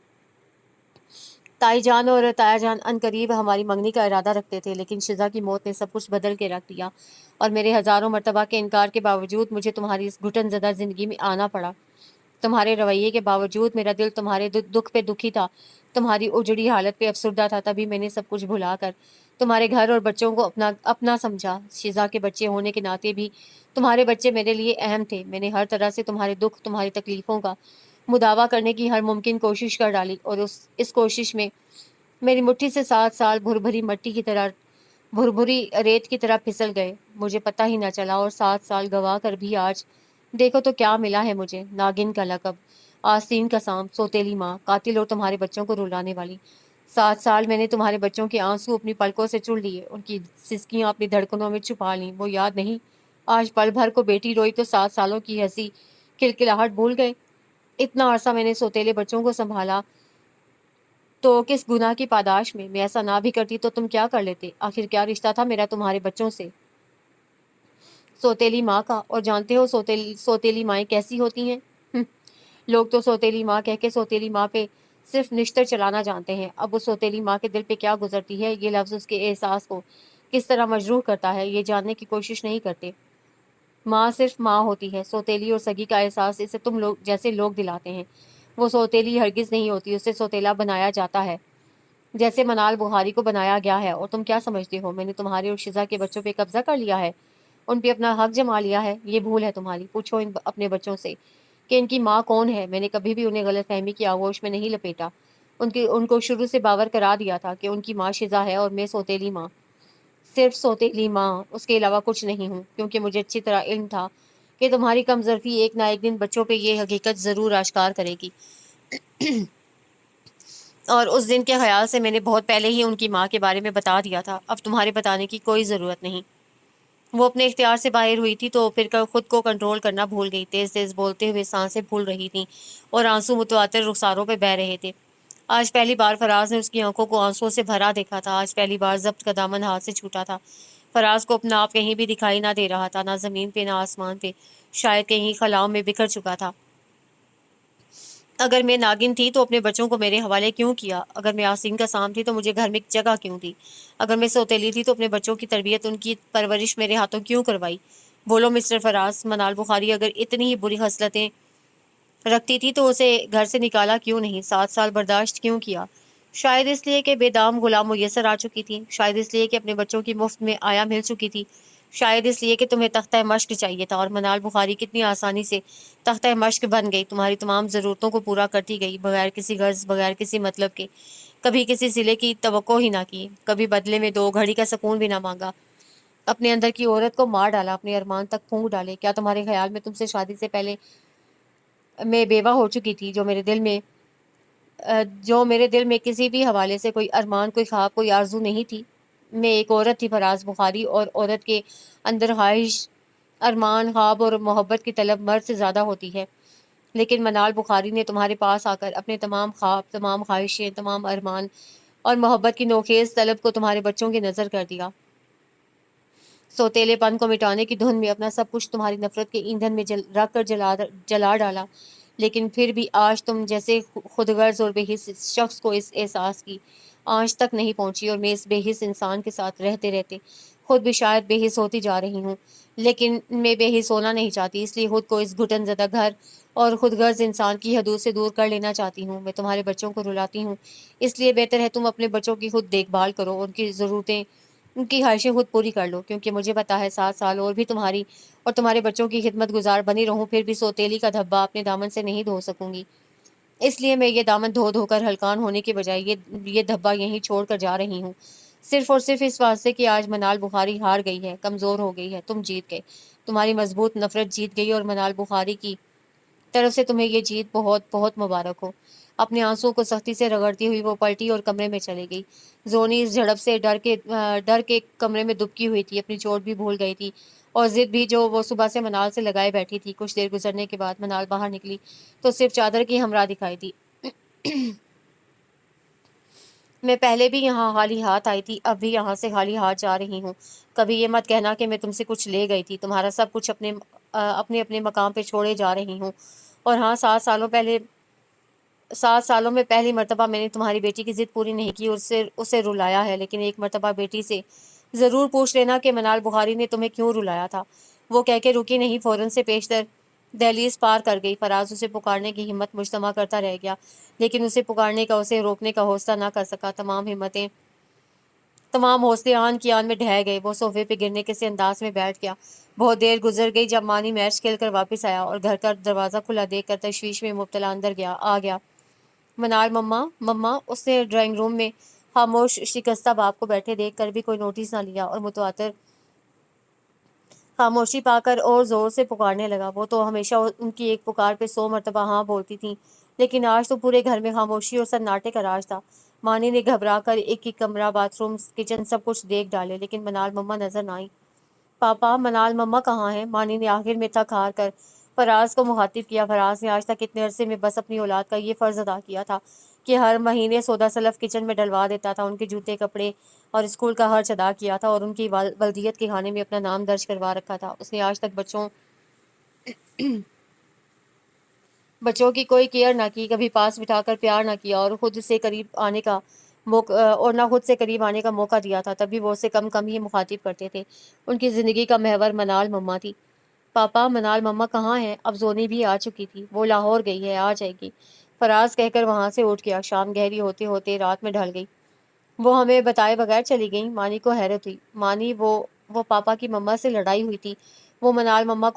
[SPEAKER 1] تائی جان اور تایا جان ان قریب ہماری منگنی کا ارادہ رکھتے تھے، لیکن شیزا کی موت نے سب کچھ بدل کے رکھ دیا، اور میرے ہزاروں مرتبہ کے انکار کے باوجود مجھے تمہاری اس گھٹن زدہ زندگی میں آنا پڑا۔ تمہارے رویے کے باوجود میرا دل تمہارے دکھ پہ دکھی تھا، تمہاری اجڑی حالت پہ افسردہ تھا، تبھی میں نے سب کچھ بھلا کر تمہارے گھر اور بچوں کو اپنا سمجھا۔ شیزا کے بچے ہونے کے ناطے بھی تمہارے بچے میرے لیے اہم تھے۔ میں نے ہر طرح سے تمہارے دکھ، تمہاری تکلیفوں کا مداوع کرنے کی ہر ممکن کوشش کر ڈالی، اور اس کوشش میں میری مٹھی سے 7 سال بھری مٹی کی طرح بھری ریت کی طرح پھسل گئے، مجھے پتہ ہی نہ چلا، اور 7 سال گوا کر بھی آج دیکھو تو کیا ملا ہے مجھے، ناگن کا لقب، آستین کا سانپ، سوتیلی ماں، قاتل اور تمہارے بچوں کو رلانے والی۔ 7 سال میں نے تمہارے بچوں کے آنسو اپنی پلکوں سے چڑ لیے، ان کی سسکیاں اپنی دھڑکنوں میں چھپا لیں، وہ یاد نہیں؟ آج پل بھر کو بیٹی روئی تو 7 سالوں کی ہنسی کھلکھلاہٹ بھول گئے؟ اتنا عرصہ میں نے سوتیلے بچوں کو سنبھالا تو کس گناہ کی پاداش میں ایسا نہ بھی کرتی تو تم کیا کر لیتے؟ آخر کیا رشتہ تھا میرا تمہارے بچوں سے؟ سوتیلی ماں کا، اور جانتے ہو سوتیلی مائیں کیسی ہوتی ہیں؟ لوگ تو سوتیلی ماں کہہ کے سوتیلی ماں پہ صرف نشتر چلانا جانتے ہیں، اب اس سوتیلی ماں کے دل پہ کیا گزرتی ہے، یہ لفظ اس کے احساس کو کس طرح مجروح کرتا ہے، یہ جاننے کی کوشش نہیں کرتے۔ ماں صرف ماں ہوتی ہے، سوتیلی اور سگی کا احساس اسے تم لوگ جیسے لوگ دلاتے ہیں۔ وہ سوتیلی ہرگز نہیں ہوتی، اسے سوتیلا بنایا جاتا ہے جیسے منال بخاری کو بنایا گیا ہے۔ اور تم کیا سمجھتے ہو میں نے تمہارے اور شیزا کے بچوں پہ قبضہ کر لیا ہے، ان پہ اپنا حق جما لیا ہے؟ یہ بھول ہے تمہاری۔ پوچھو اپنے بچوں سے کہ ان کی ماں کون ہے۔ میں نے کبھی بھی انہیں غلط فہمی کی آغوش میں نہیں لپیٹا، ان کو شروع سے باور کرا دیا تھا کہ ان کی ماں شیزا ہے اور میں سوتیلی ماں، صرف سوتیلی ماں، اس کے علاوہ کچھ نہیں ہوں، کیونکہ مجھے اچھی طرح علم تھا کہ تمہاری کم ظرفی ایک نہ ایک دن بچوں پہ یہ حقیقت ضرور آشکار کرے گی، اور اس دن کے خیال سے میں نے بہت پہلے ہی ان کی ماں کے بارے میں بتا دیا تھا۔ اب تمہارے بتانے کی کوئی ضرورت نہیں۔ وہ اپنے اختیار سے باہر ہوئی تھی تو پھر خود کو کنٹرول کرنا بھول گئی، تیز تیز بولتے ہوئے سانسیں پھول رہی تھیں اور آنسو متواتر رخساروں پہ بہہ رہے تھے۔ آج پہلی بار فراز نے اس کی آنکھوں کو آنسوؤں سے بھرا دیکھا تھا، آج پہلی بار ضبط کا دامن ہاتھ سے چھوٹا تھا۔ فراز کو اپنا آپ کہیں بھی دکھائی نہ دے رہا تھا، نہ زمین پہ نہ آسمان پہ، شاید کہیں خلاؤں میں بکھر چکا تھا۔ اگر میں ناگن تھی تو اپنے بچوں کو میرے حوالے کیوں کیا؟ اگر میں آستین کا سانپ تھی تو مجھے گھر میں جگہ کیوں دی؟ اگر میں سوتیلی تھی تو اپنے بچوں کی تربیت، ان کی پرورش میرے ہاتھوں کیوں کروائی؟ بولو مسٹر فراز، منال بخاری اگر اتنی ہی بری خصلتیں رکھتی تھی تو اسے گھر سے نکالا کیوں نہیں؟ 7 سال برداشت کیوں کیا؟ شاید اس لیے کہ بے دام غلام میسر آ چکی تھی، شاید اس لیے کہ اپنے بچوں کی مفت میں آیا مل چکی تھی، شاید اس لیے کہ تمہیں تختہ مشق چاہیے تھا، اور منال بخاری کتنی آسانی سے تختہ مشق بن گئی، تمہاری تمام ضرورتوں کو پورا کرتی گئی، بغیر کسی غرض، بغیر کسی مطلب کے، کبھی کسی صلے کی توقع ہی نہ کی، کبھی بدلے میں 2 گھڑی کا سکون بھی نہ مانگا، اپنے اندر کی عورت کو مار ڈالا، اپنے ارمان تک پھونک ڈالے۔ کیا تمہارے خیال میں تم سے شادی سے پہلے میں بیوہ ہو چکی تھی، جو میرے دل میں کسی بھی حوالے سے کوئی ارمان، کوئی خواب، کوئی آرزو نہیں تھی؟ میں ایک عورت تھی فراز بخاری، اور عورت کے اندر خواہش، ارمان، خواب اور محبت کی طلب مرد سے زیادہ ہوتی ہے، لیکن منال بخاری نے تمہارے پاس آ کر اپنے تمام خواب، تمام خواہشیں، تمام ارمان اور محبت کی نوخیز طلب کو تمہارے بچوں کی نظر کر دیا، سوتیلے پن کو مٹانے کی دھن میں اپنا سب کچھ تمہاری نفرت کے ایندھن میں رکھ کر جلا ڈالا، لیکن پھر بھی آج تم جیسے خود غرض اور بے حس شخص کو اس احساس کی آنچ تک نہیں پہنچی، اور میں اس بے حس انسان کے ساتھ رہتے رہتے خود بھی شاید بے حس ہوتی جا رہی ہوں، لیکن میں بے حس ہونا نہیں چاہتی، اس لیے خود کو اس گھٹن زدہ گھر اور خود غرض انسان کی حدود سے دور کر لینا چاہتی ہوں۔ میں تمہارے بچوں کو رلاتی ہوں، اس لیے بہتر ہے تم اپنے بچوں کی خود دیکھ بھال کرو، ان کی ضرورتیں، ان کی خواہشیں خود پوری کر لو، کیونکہ مجھے پتا ہے 7 سال اور بھی تمہاری اور تمہارے بچوں کی خدمت گزار بنی رہوں، پھر بھی سوتیلی کا دھبا اپنے دامن سے نہیں دھو سکوں گی۔ اس لیے میں یہ دامن دھو دھو کر ہلکان ہونے کے بجائے یہ دھبا یہیں چھوڑ کر جا رہی ہوں، صرف اور صرف اس واسطے کہ آج منال بخاری ہار گئی ہے، کمزور ہو گئی ہے، تم جیت گئے، تمہاری مضبوط نفرت جیت گئی، اور منال بخاری کی طرف سے تمہیں یہ جیت بہت بہت مبارک ہو۔ اپنے آنسوں کو سختی سے رگڑتی ہوئی وہ پلٹی اور کمرے میں چلی گئی۔ زونی اس جھڑپ سے ڈر کے کمرے میں دبکی ہوئی تھی، اپنی چوٹ بھی بھول گئی تھی اور ضد بھی جو وہ صبح سے منال سے لگائے بیٹھی تھی۔ کچھ دیر گزرنے کے بعد منال باہر نکلی تو صرف چادر کی ہمراہ دکھائی دی۔ میں پہلے بھی یہاں خالی ہاتھ آئی تھی، اب بھی یہاں سے خالی ہاتھ جا رہی ہوں۔ کبھی یہ مت کہنا کہ میں تم سے کچھ لے گئی تھی، تمہارا سب کچھ اپنے اپنے مقام پہ چھوڑے جا رہی ہوں۔ اور ہاں، 7 سالوں میں پہلی مرتبہ میں نے تمہاری بیٹی کی ضد پوری نہیں کی، اسے رلایا ہے، لیکن ایک مرتبہ بیٹی سے ضرور پوچھ لینا کہ منال بخاری نے تمہیں کیوں رلایا تھا۔ وہ کہہ کے رکی نہیں، فوراً سے پیشتر دہلیز پار کر گئی۔ فراز اسے پکارنے کی ہمت مجتمع کرتا رہ گیا، لیکن اسے پکارنے کا، اسے روکنے کا حوصلہ نہ کر سکا۔ تمام حوصلے آن کی آن میں ڈھہ گئے۔ وہ صوفے پہ گرنے کے سے انداز میں بیٹھ گیا۔ بہت دیر گزر گئی جب مانی میچ کھیل کر واپس آیا اور گھر کا دروازہ کھلا دیکھ کر تشویش میں مبتلا اندر آ گیا۔ منال مما، اس نے ڈرائنگ روم میں خاموش شکستہ باپ کو بیٹھے دیکھ کر بھی کوئی نوٹس نہ لیا اور متواتر خاموشی پا کر اور زور سے پکارنے لگا۔ وہ تو ہمیشہ ان کی ایک پکار پہ 100 مرتبہ ہاں بولتی تھیں، لیکن آج تو پورے گھر میں خاموشی اور سناٹے کا راج تھا۔ مانی نے گھبرا کر ایک کمرہ، باتھ روم، کچن سب کچھ دیکھ ڈالے، لیکن منال مما نظر نہ آئی۔ پاپا، منال مما کہاں ہیں؟ مانی نے آخر میں تھک ہار کر فراز کو مخاطب کیا۔ فراز نے آج تک اتنے عرصے میں بس اپنی اولاد کا یہ فرض ادا کیا تھا کہ ہر مہینے سودا سلف کچن میں ڈلوا دیتا تھا، ان کے جوتے، کپڑے اور اسکول کا خرچ ادا کیا تھا اور ان کی والدیت کے کھانے میں اپنا نام درج کروا رکھا تھا۔ اس نے آج تک بچوں کی کوئی کیئر نہ کی، کبھی پاس بٹھا کر پیار نہ کیا اور خود سے قریب آنے کا موقع دیا تھا۔ تب بھی وہ اسے کم ہی مخاطب کرتے تھے۔ ان کی زندگی کا محور منال مما تھی۔ پاپا، منال مما کہاں ہیں؟ اب زونی بھی آ چکی تھی۔ وہ لاہور گئی ہے، آ جائے گی، فراز کہہ کر وہاں سے اٹھ گیا۔ شام گہری ہوتے ہوتے رات میں ڈھل گئی۔ وہ ہمیں بتائے بغیر چلی گئیں؟ مانی کو حیرت ہوئی۔ مانی، وہ پاپا کی مما سے لڑائی ہوئی تھی، وہ منال مما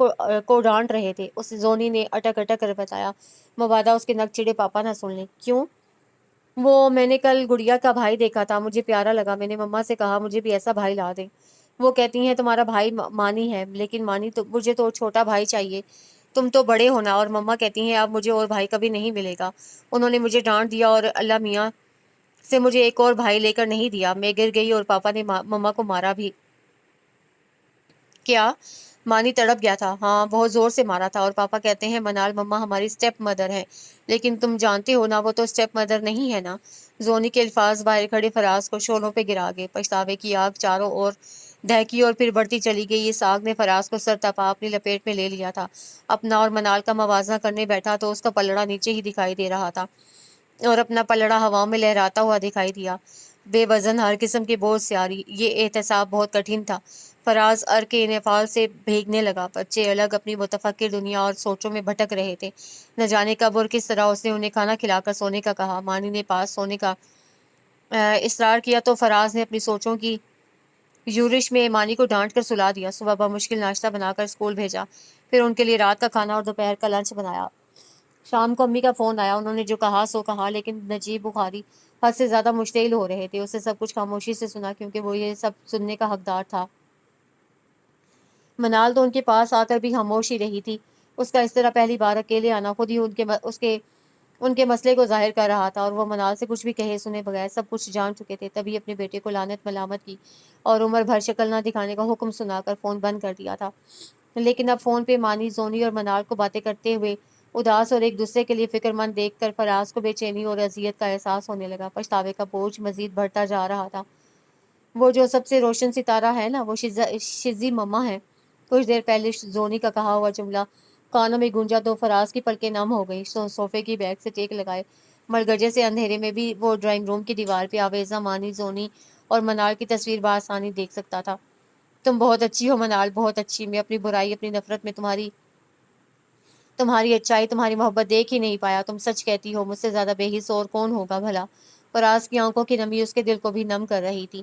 [SPEAKER 1] کو ڈانٹ رہے تھے، اس زونی نے اٹک کر بتایا۔ مبادہ اس کے نک چڑے پاپا نہ سن لیں۔ کیوں؟ میں نے کل گڑیا کا بھائی دیکھا تھا، مجھے پیارا لگا، میں نے مما سے کہا مجھے بھی ایسا بھائی لا دیں۔ وہ کہتی ہیں تمہارا بھائی مانی ہے، لیکن مانی تو مجھے تو چھوٹا بھائی چاہیے، تم تو بڑے ہونا۔ اور مما کہتی ہیں اب مجھے اور بھائی کبھی نہیں ملے گا، انہوں نے مجھے ڈانٹ دیا اور اللہ میاں سے مجھے ایک اور بھائی لے کر نہیں دیا۔ میں گر گئی اور پاپا نے مما کو مارا بھی۔ کیا؟ مانی تڑپ گیا تھا۔ ہاں، بہت زور سے مارا تھا، اور پاپا کہتے ہیں منال مما ہماری اسٹیپ مدر ہے، لیکن تم جانتے ہو نا وہ تو اسٹیپ مدر نہیں ہے نا۔ زونی کے الفاظ باہر کھڑے فراز کو شعلوں پہ گرا گئے۔ پچھتاوے کی آگ چاروں اور دہکی اور پھر بڑھتی چلی گئی۔ اس آگ نے فراز کو سر تپا اپنی لپیٹ میں لے لیا تھا۔ اپنا اور منال کا موازنہ کرنے بیٹھا تو اس کا پلڑا نیچے ہی دکھائی دے رہا تھا اور اپنا پلڑا ہواؤں میں لہراتا ہوا دکھائی دیا، بے وزن، ہر قسم کے بوجھ سے آری۔ یہ احتساب بہت کٹھن تھا۔ فراز ار کے انفعال سے بھیگنے لگا۔ بچے الگ اپنی متفکر دنیا اور سوچوں میں بھٹک رہے تھے۔ نہ جانے کب اور کس طرح اس نے انہیں کھانا کھلا کر سونے کا کہا۔ مانی نے پاس سونے کا اصرار کیا تو فراز نے اپنی سوچوں کی یورش میں مانی کو ڈانٹ کر سلا دیا۔ صبح بمشکل ناشتہ بنا کر اسکول بھیجا، پھر ان کے لیے رات کا کھانا اور دوپہر کا لنچ بنایا۔ شام کو امی کا فون آیا، انہوں نے جو کہا سو کہا، لیکن نجیب بخاری حد سے زیادہ مشتعل ہو رہے تھے۔ اسے سب کچھ خاموشی سے سنا کیونکہ وہ یہ سب سننے کا حقدار تھا۔ منال تو ان کے پاس آ کر بھی خاموش ہی رہی تھی۔ اس کا اس طرح پہلی بار اکیلے آنا خود ہی ان کے مسئلے کو ظاہر کر رہا تھا، اور وہ منال سے کچھ بھی کہے سنے بغیر سب کچھ جان چکے تھے۔ تبھی اپنے بیٹے کو لعنت ملامت کی اور عمر بھر شکل نہ دکھانے کا حکم سنا کر فون بند کر دیا تھا۔ لیکن اب فون پہ مانی، زونی اور منال کو باتیں کرتے ہوئے اداس اور ایک دوسرے کے لیے فکر مند دیکھ کر فراز کو بے چینی اور اذیت کا احساس ہونے لگا۔ پچھتاوے کا بوجھ مزید بڑھتا جا رہا تھا۔ وہ جو سب سے روشن ستارہ ہے نا، وہ شزی مما ہے۔ کچھ دیر پہلے زونی کا کہا ہوا جملہ کانوں میں گونجا تو فراز کی پلکیں نم ہو گئی۔ صوفے کی بیک سے ٹیک لگائے مڑگجے سے اندھیرے میں بھی وہ ڈرائنگ روم کی دیوار پہ آویزہ مانی، زونی اور منال کی تصویر بآسانی دیکھ سکتا تھا۔ تم بہت اچھی ہو منال، بہت اچھی۔ میں اپنی برائی، اپنی نفرت میں تمہاری اچائی، تمہاری محبت دیکھ ہی نہیں پایا۔ تم سچ کہتی ہو، مجھ سے زیادہ بے حس اور کون ہوگا بھلا؟ فراز کی آنکھوں کی نمی اس کے دل کو بھی نم کر رہی تھی۔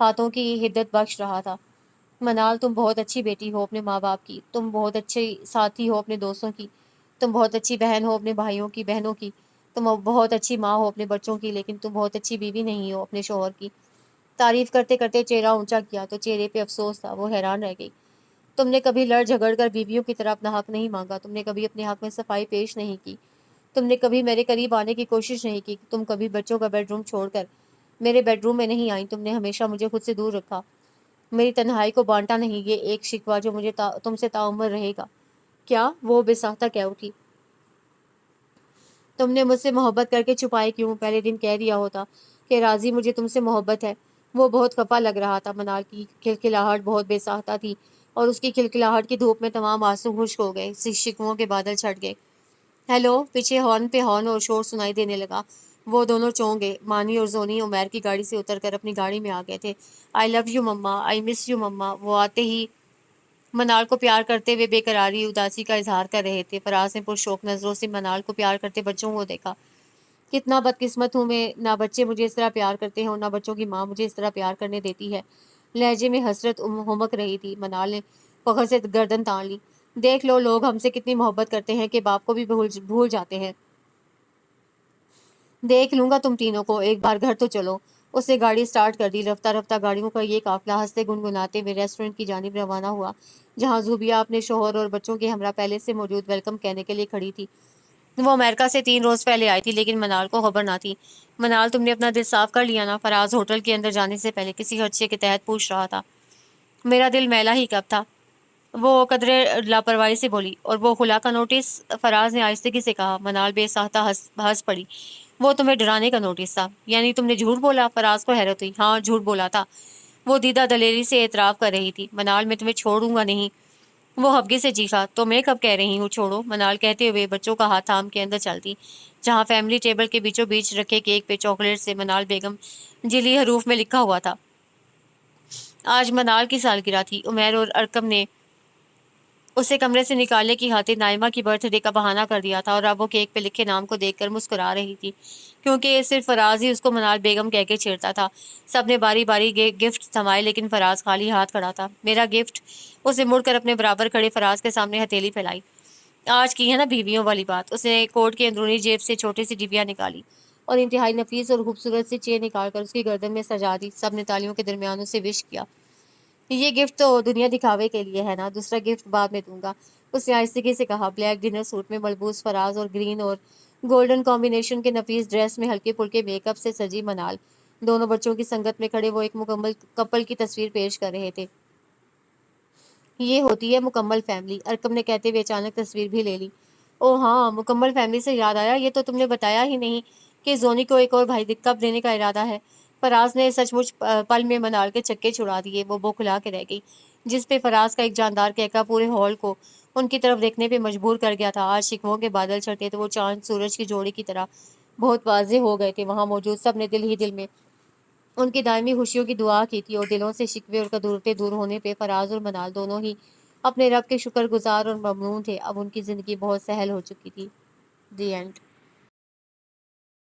[SPEAKER 1] ہاتھوں کی ہدت بخش رہا تھا۔ منال، تم بہت اچھی بیٹی ہو اپنے ماں باپ کی، تم بہت اچھی ساتھی ہو اپنے دوستوں کی، تم بہت اچھی بہن ہو اپنے بھائیوں کی بہنوں کی، تم بہت اچھی ماں ہو اپنے بچوں کی، لیکن تم بہت اچھی بیوی نہیں ہو اپنے شوہر کی۔ تعریف کرتے کرتے چہرہ اونچا کیا تو چہرے پہ افسوس تھا، وہ حیران رہ گئی۔ تم نے کبھی لڑ جھگڑ کر بیویوں کی طرح اپنا حق نہیں مانگا، تم نے کبھی اپنے حق میں صفائی پیش نہیں کی، تم نے کبھی میرے قریب آنے کی کوشش نہیں کی، تم کبھی بچوں کا بیڈ روم چھوڑ کر میرے بیڈ روم میں نہیں آئی، تم نے ہمیشہ مجھے خود سے دور رکھا، میری تنہائی کو بانٹا نہیں۔ یہ ایک شکوہ جو مجھے تم سے تعمر رہے گا۔ کیا؟ وہ بے ساختہ کہہ اٹھی۔ تم نے مجھ سے محبت کر کے چھپائے کیوں؟ پہلے دن کہہ دیا ہوتا کہ راضی مجھے تم سے محبت ہے۔ وہ بہت خفا لگ رہا تھا۔ منال کی کھلکھلاہٹ بہت بے ساختہ تھی اور اس کی کھلکھلاہٹ کی دھوپ میں تمام آنسو خشک ہو گئے، شکووں کے بادل چھٹ گئے۔ ہیلو! پیچھے ہارن پہ ہارن اور شور سنائی دینے لگا۔ وہ دونوں چونک گئے۔ مانی اور زونی عمیر کی گاڑی سے اتر کر اپنی گاڑی میں آ گئے تھے۔ آئی لو یو مما، آئی مس یو مما۔ وہ آتے ہی منال کو پیار کرتے ہوئے بے قراری اداسی کا اظہار کر رہے تھے۔ فراز نے پرشوق نظروں سے منال کو پیار کرتے بچوں کو دیکھا۔ کتنا بدقسمت ہوں میں، نہ بچے مجھے اس طرح پیار کرتے ہیں اور نہ بچوں کی ماں مجھے اس طرح پیار کرنے دیتی ہے۔ لہجے میں حسرت ہمک رہی تھی۔ منال نے فخر سے گردن تان لی۔ دیکھ لو لوگ ہم سے کتنی محبت کرتے ہیں کہ باپ کو بھی بھول جاتے ہیں۔ دیکھ لوں گا تم تینوں کو، ایک بار گھر تو چلو۔ اس نے گاڑی سٹارٹ کر دی۔ رفتہ رفتہ گاڑیوں کا یہ قافلہ ہنستے گنگناتے ہوئے ریسٹورنٹ کی جانب روانہ ہوا، جہاں زوبیہ اپنے شوہر اور بچوں کے ہمراہ پہلے سے موجود ویلکم کہنے کے لیے کھڑی تھی۔ وہ امریکہ سے 3 روز پہلے آئی تھی، لیکن منال کو خبر نہ تھی۔ منال، تم نے اپنا دل صاف کر لیا نا؟ فراز ہوٹل کے اندر جانے سے پہلے کسی خدشے کے تحت پوچھ رہا تھا۔ میرا دل میلا ہی کب تھا، وہ قدرے لاپرواہی سے بولی۔ اور وہ خلا کا نوٹس؟ فراز نے آہستگی سے کہا۔ منال بے ساختہ ہنس پڑی۔ وہ تمہیں ڈرانے کا نوٹس تھا؟ یعنی تم نے جھوٹ بولا؟ فراز کو حیرت ہوئی۔ ہاں، جھوٹ بولا تھا، وہ دیدہ دلیری سے اعتراف کر رہی تھی۔ منال، میں تمہیں چھوڑوں گا نہیں۔ وہ ہفگے سے چیخا۔ تو میں کب کہہ رہی ہوں چھوڑو؟ منال کہتے ہوئے بچوں کا ہاتھ تھام کے اندر چلتی، جہاں فیملی ٹیبل کے بیچوں بیچ رکھے کیک پہ چاکلیٹ سے منال بیگم جلی حروف میں لکھا ہوا تھا۔ آج منال کی سالگرہ تھی۔ عمیر اور ارکم نے اسے کمرے سے نکالنے کی خاطر نائمہ کی برتھ ڈے کا بہانہ کر دیا تھا، اور اب وہ کیک پہ لکھے نام کو دیکھ کر مسکرا رہی تھی، کیونکہ صرف فراز ہی اس کو منال بیگم کہہ کے چھیڑتا تھا۔ سب نے باری باری گفٹ تھمائے، لیکن فراز خالی ہاتھ کھڑا تھا۔ میرا گفٹ؟ اسے مڑ کر اپنے برابر کھڑے فراز کے سامنے ہتھیلی پھیلائی۔ آج کی ہے نا بیویوں والی بات؟ اس نے کوٹ کی اندرونی جیب سے چھوٹی سی ڈبیا نکالی اور انتہائی نفیس اور خوبصورت سی چین نکال کر اس کی گردن میں سجا دی۔ سب نے تالیوں کے درمیان اسے وش کیا۔ یہ گفٹ تو دنیا دکھاوے کے لیے ہے نا، دوسرا گفٹ بعد میں دوں گا، اس نے آہستگی سے کہا۔ بلیک ڈنر سوٹ میں ملبوس فراز اور گرین اور گولڈن کمبینیشن کے نفیس ڈریس میں ہلکے پھلکے میک اپ سے سجی منال دونوں بچوں کی سنگت میں کھڑے وہ ایک مکمل کپل کی تصویر پیش کر رہے تھے۔ یہ ہوتی ہے مکمل فیملی، ارکم نے کہتے ہوئے اچانک تصویر بھی لے لی۔ او ہاں، مکمل فیملی سے یاد آیا، یہ تو تم نے بتایا ہی نہیں کہ زونی کو ایک اور بھائی کب دینے کا ارادہ ہے۔ فراز نے سچ مچ پل میں منال کے چکے چھڑا دیے۔ وہ بوکھلا کے رہ گئی، جس پہ فراز کا ایک جاندار کہکا پورے ہال کو ان کی طرف دیکھنے پہ مجبور کر گیا تھا۔ آج شکووں کے بادل چھٹے تو وہ چاند سورج کی جوڑی کی طرح بہت واضح ہو گئے تھے۔ وہاں موجود سب نے دل ہی دل میں ان کی دائمی خوشیوں کی دعا کی تھی، اور دلوں سے شکوے اور قدورتیں دور ہونے پہ فراز اور منال دونوں ہی اپنے رب کے شکر گزار اور ممنون تھے۔ اب ان کی زندگی بہت سہل ہو چکی تھی۔ The end.